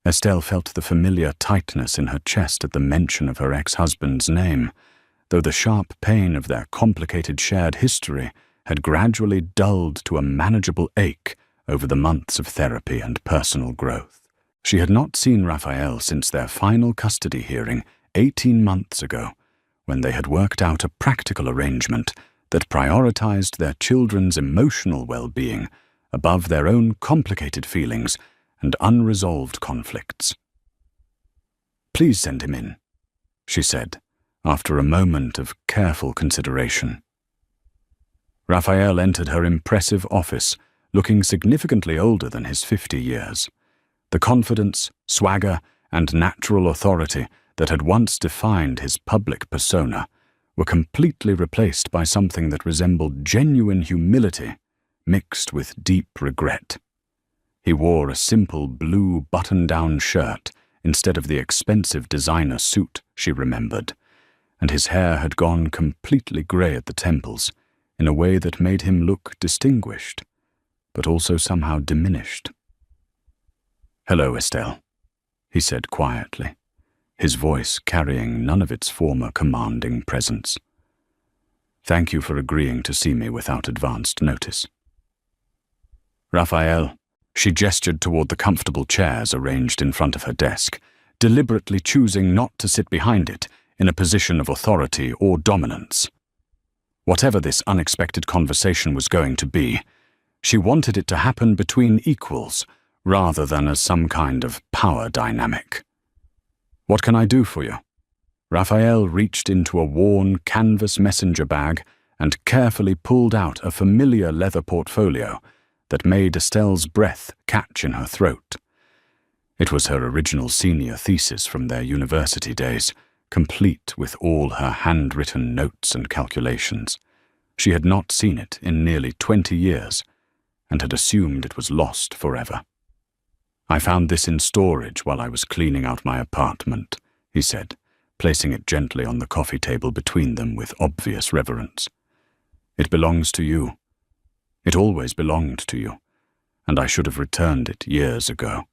Estelle felt the familiar tightness in her chest at the mention of her ex-husband's name, though the sharp pain of their complicated shared history had gradually dulled to a manageable ache over the months of therapy and personal growth. She had not seen Rafael since their final custody hearing 18 months ago, when they had worked out a practical arrangement that prioritized their children's emotional well-being above their own complicated feelings and unresolved conflicts. "Please send him in," she said, after a moment of careful consideration. Rafael entered her impressive office, looking significantly older than his 50 years. The confidence, swagger, and natural authority that had once defined his public persona were completely replaced by something that resembled genuine humility mixed with deep regret. He wore a simple blue button-down shirt instead of the expensive designer suit she remembered, and his hair had gone completely grey at the temples in a way that made him look distinguished, but also somehow diminished. "Hello, Estelle," he said quietly, his voice carrying none of its former commanding presence. "Thank you for agreeing to see me without advanced notice." "Rafael," she gestured toward the comfortable chairs arranged in front of her desk, deliberately choosing not to sit behind it in a position of authority or dominance. Whatever this unexpected conversation was going to be, she wanted it to happen between equals rather than as some kind of power dynamic. "What can I do for you?" Rafael reached into a worn canvas messenger bag and carefully pulled out a familiar leather portfolio that made Estelle's breath catch in her throat. It was her original senior thesis from their university days, complete with all her handwritten notes and calculations. She had not seen it in nearly 20 years and had assumed it was lost forever. "I found this in storage while I was cleaning out my apartment," he said, placing it gently on the coffee table between them with obvious reverence. "It belongs to you. It always belonged to you, and I should have returned it years ago."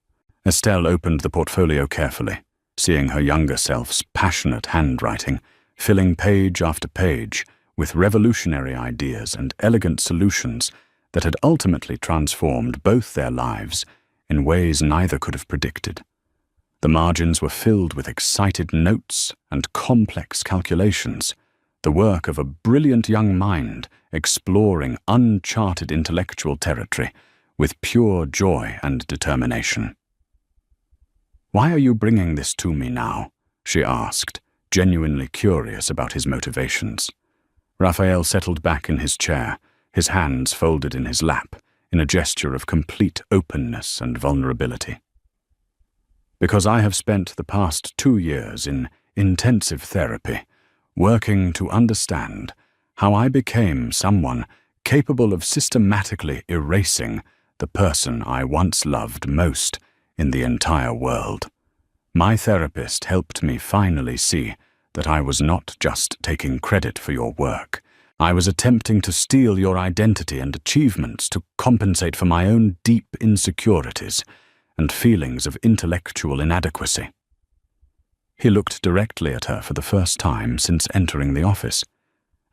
Estelle opened the portfolio carefully, seeing her younger self's passionate handwriting, filling page after page with revolutionary ideas and elegant solutions that had ultimately transformed both their lives in ways neither could have predicted. The margins were filled with excited notes and complex calculations, the work of a brilliant young mind exploring uncharted intellectual territory with pure joy and determination. "Why are you bringing this to me now?" she asked, genuinely curious about his motivations. Rafael settled back in his chair, his hands folded in his lap, in a gesture of complete openness and vulnerability. Because I have spent the past 2 years in intensive therapy, working to understand how I became someone capable of systematically erasing the person I once loved most in the entire world. My therapist helped me finally see that I was not just taking credit for your work. I was attempting to steal your identity and achievements to compensate for my own deep insecurities and feelings of intellectual inadequacy. He looked directly at her for the first time since entering the office,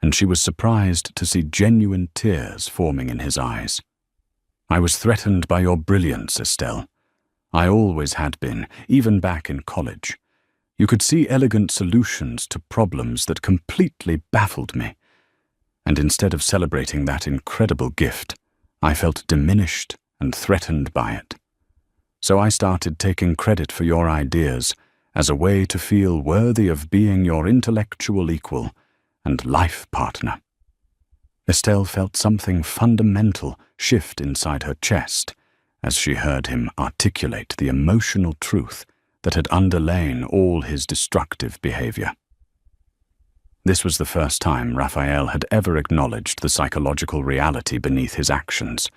and she was surprised to see genuine tears forming in his eyes. I was threatened by your brilliance, Estelle. I always had been, even back in college. You could see elegant solutions to problems that completely baffled me. And instead of celebrating that incredible gift, I felt diminished and threatened by it. So I started taking credit for your ideas as a way to feel worthy of being your intellectual equal and life partner. Estelle felt something fundamental shift inside her chest as she heard him articulate the emotional truth that had underlain all his destructive behavior. This was the first time Raphael had ever acknowledged the psychological reality beneath his actions,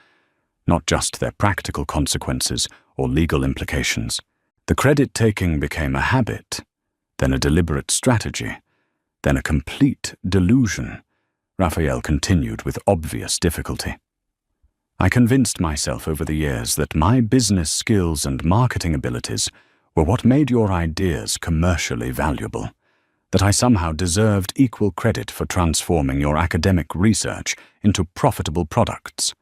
not just their practical consequences or legal implications. The credit-taking became a habit, then a deliberate strategy, then a complete delusion, Raphael continued with obvious difficulty. I convinced myself over the years that my business skills and marketing abilities were what made your ideas commercially valuable, that I somehow deserved equal credit for transforming your academic research into profitable products.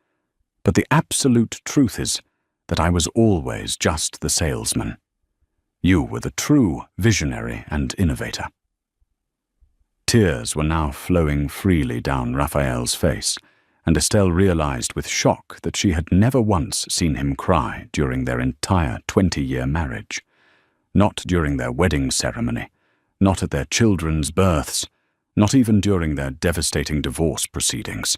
But the absolute truth is that I was always just the salesman. You were the true visionary and innovator. Tears were now flowing freely down Raphael's face, and Estelle realized with shock that she had never once seen him cry during their entire 20-year marriage. Not during their wedding ceremony, not at their children's births, not even during their devastating divorce proceedings.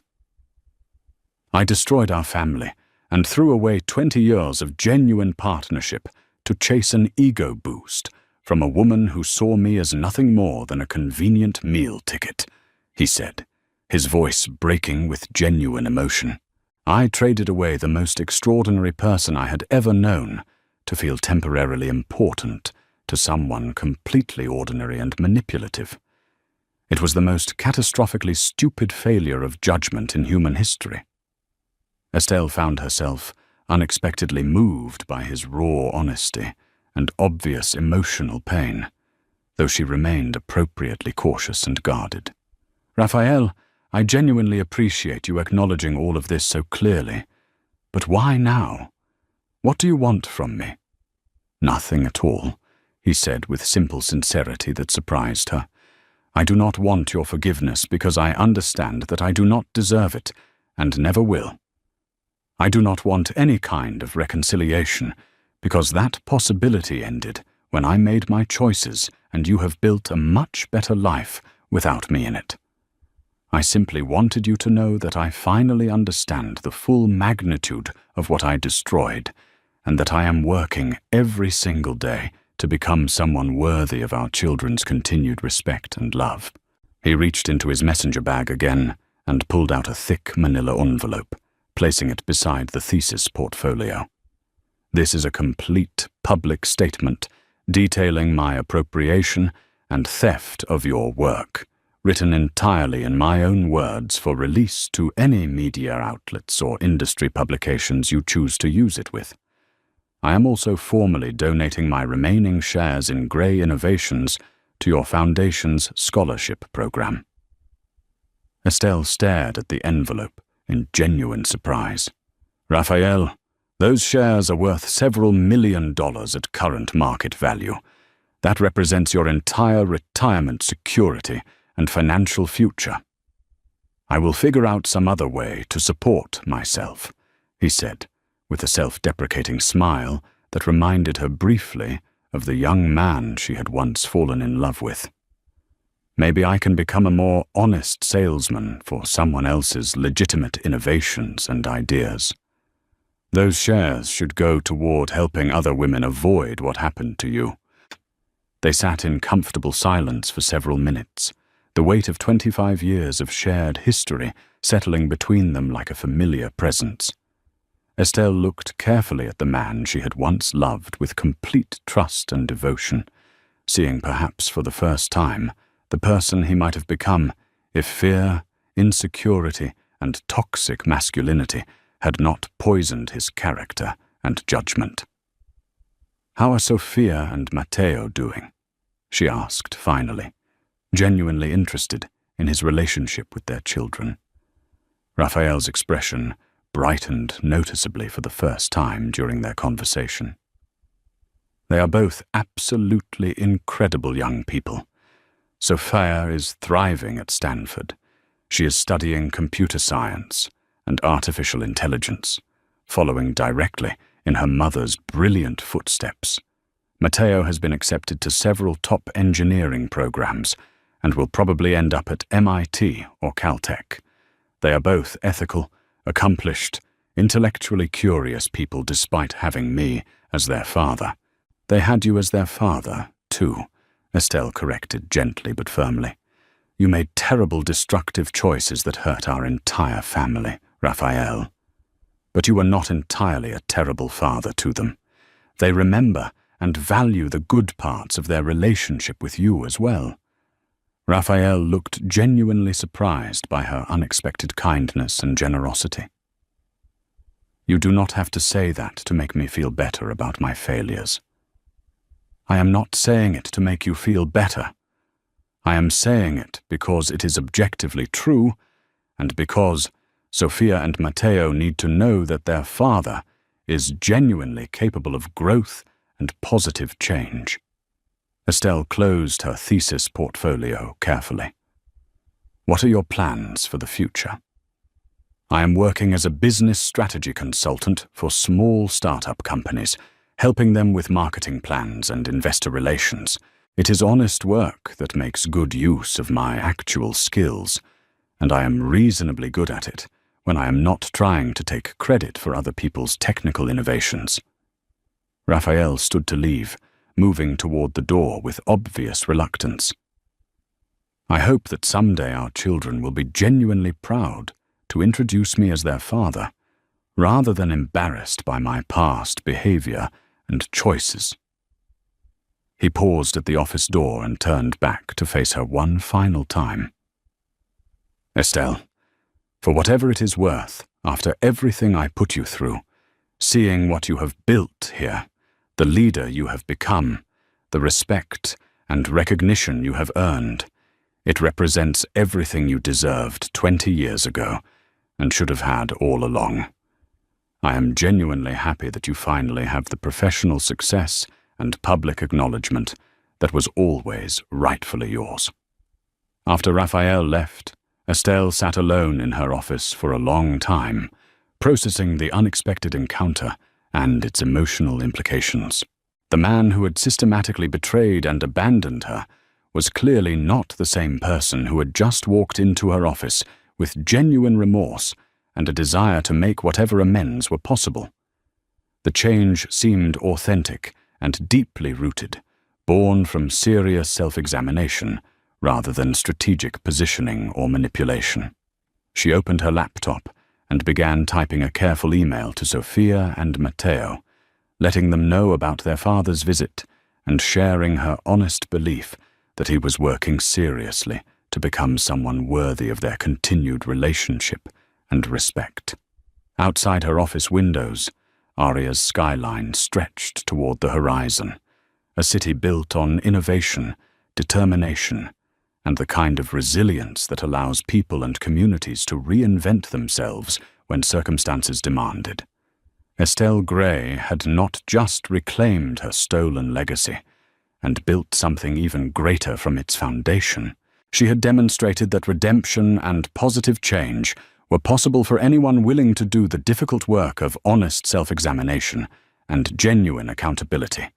I destroyed our family and threw away 20 years of genuine partnership to chase an ego boost from a woman who saw me as nothing more than a convenient meal ticket, he said, his voice breaking with genuine emotion. I traded away the most extraordinary person I had ever known to feel temporarily important to someone completely ordinary and manipulative. It was the most catastrophically stupid failure of judgment in human history. Estelle found herself unexpectedly moved by his raw honesty and obvious emotional pain, though she remained appropriately cautious and guarded. Raphael, I genuinely appreciate you acknowledging all of this so clearly, but why now? What do you want from me? Nothing at all, he said with simple sincerity that surprised her. I do not want your forgiveness because I understand that I do not deserve it and never will. I do not want any kind of reconciliation because that possibility ended when I made my choices and you have built a much better life without me in it. I simply wanted you to know that I finally understand the full magnitude of what I destroyed and that I am working every single day to become someone worthy of our children's continued respect and love. He reached into his messenger bag again and pulled out a thick manila envelope, placing it beside the thesis portfolio. This is a complete public statement detailing my appropriation and theft of your work, written entirely in my own words for release to any media outlets or industry publications you choose to use it with. I am also formally donating my remaining shares in Grey Innovations to your foundation's scholarship program. Estelle stared at the envelope in genuine surprise. Raphael, those shares are worth several $1 million at current market value. That represents your entire retirement security and financial future. I will figure out some other way to support myself, he said, with a self-deprecating smile that reminded her briefly of the young man she had once fallen in love with. Maybe I can become a more honest salesman for someone else's legitimate innovations and ideas. Those shares should go toward helping other women avoid what happened to you." They sat in comfortable silence for several minutes, the weight of 25 years of shared history settling between them like a familiar presence. Estelle looked carefully at the man she had once loved with complete trust and devotion, seeing perhaps for the first time the person he might have become if fear, insecurity, and toxic masculinity had not poisoned his character and judgment. "How are Sophia and Matteo doing?" she asked finally, genuinely interested in his relationship with their children. Raphael's expression brightened noticeably for the first time during their conversation. "They are both absolutely incredible young people. Sophia is thriving at Stanford. She is studying computer science and artificial intelligence, following directly in her mother's brilliant footsteps. Matteo has been accepted to several top engineering programs and will probably end up at MIT or Caltech. They are both ethical, accomplished, intellectually curious people despite having me as their father." "They had you as their father, too," Estelle corrected gently but firmly. "You made terrible, destructive choices that hurt our entire family, Raphael. But you were not entirely a terrible father to them. They remember and value the good parts of their relationship with you as well." Raphael looked genuinely surprised by her unexpected kindness and generosity. "You do not have to say that to make me feel better about my failures. I am not saying it to make you feel better. I am saying it because it is objectively true, and because Sophia and Matteo need to know that their father is genuinely capable of growth and positive change." Estelle closed her thesis portfolio carefully. "What are your plans for the future?" "I am working as a business strategy consultant for small startup companies, helping them with marketing plans and investor relations. It is honest work that makes good use of my actual skills, and I am reasonably good at it when I am not trying to take credit for other people's technical innovations." Raphael stood to leave, moving toward the door with obvious reluctance. "I hope that someday our children will be genuinely proud to introduce me as their father, rather than embarrassed by my past behavior and choices." He paused at the office door and turned back to face her one final time. "Estelle, for whatever it is worth, after everything I put you through, seeing what you have built here, the leader you have become, the respect and recognition you have earned, it represents everything you deserved 20 years ago and should have had all along. I am genuinely happy that you finally have the professional success and public acknowledgement that was always rightfully yours." After Raphael left, Estelle sat alone in her office for a long time, processing the unexpected encounter and its emotional implications. The man who had systematically betrayed and abandoned her was clearly not the same person who had just walked into her office with genuine remorse and a desire to make whatever amends were possible. The change seemed authentic and deeply rooted, born from serious self-examination rather than strategic positioning or manipulation. She opened her laptop and began typing a careful email to Sophia and Matteo, letting them know about their father's visit and sharing her honest belief that he was working seriously to become someone worthy of their continued relationship and respect. Outside her office windows, Aria's skyline stretched toward the horizon, a city built on innovation, determination, and the kind of resilience that allows people and communities to reinvent themselves when circumstances demanded. Estelle Grey had not just reclaimed her stolen legacy and built something even greater from its foundation. She had demonstrated that redemption and positive change were possible for anyone willing to do the difficult work of honest self-examination and genuine accountability.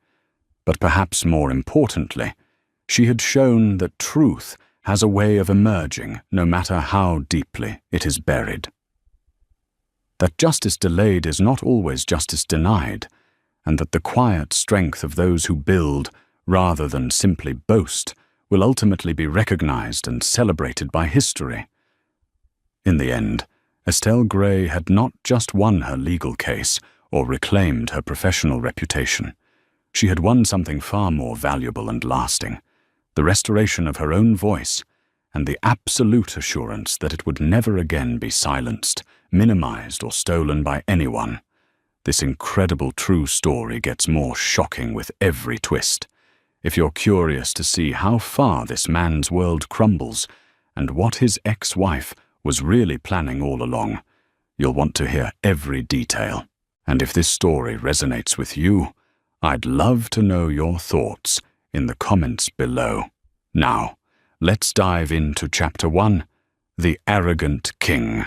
But perhaps more importantly, she had shown that truth has a way of emerging no matter how deeply it is buried. that justice delayed is not always justice denied, and that the quiet strength of those who build, rather than simply boast, will ultimately be recognized and celebrated by history. In the end, Estelle Grey had not just won her legal case or reclaimed her professional reputation. She had won something far more valuable and lasting: the restoration of her own voice and the absolute assurance that it would never again be silenced, minimized, or stolen by anyone. This incredible true story gets more shocking with every twist. If you're curious to see how far this man's world crumbles and what his ex-wife was really planning all along, you'll want to hear every detail. And if this story resonates with you, I'd love to know your thoughts in the comments below. Now, let's dive into Chapter 1, The Arrogant King.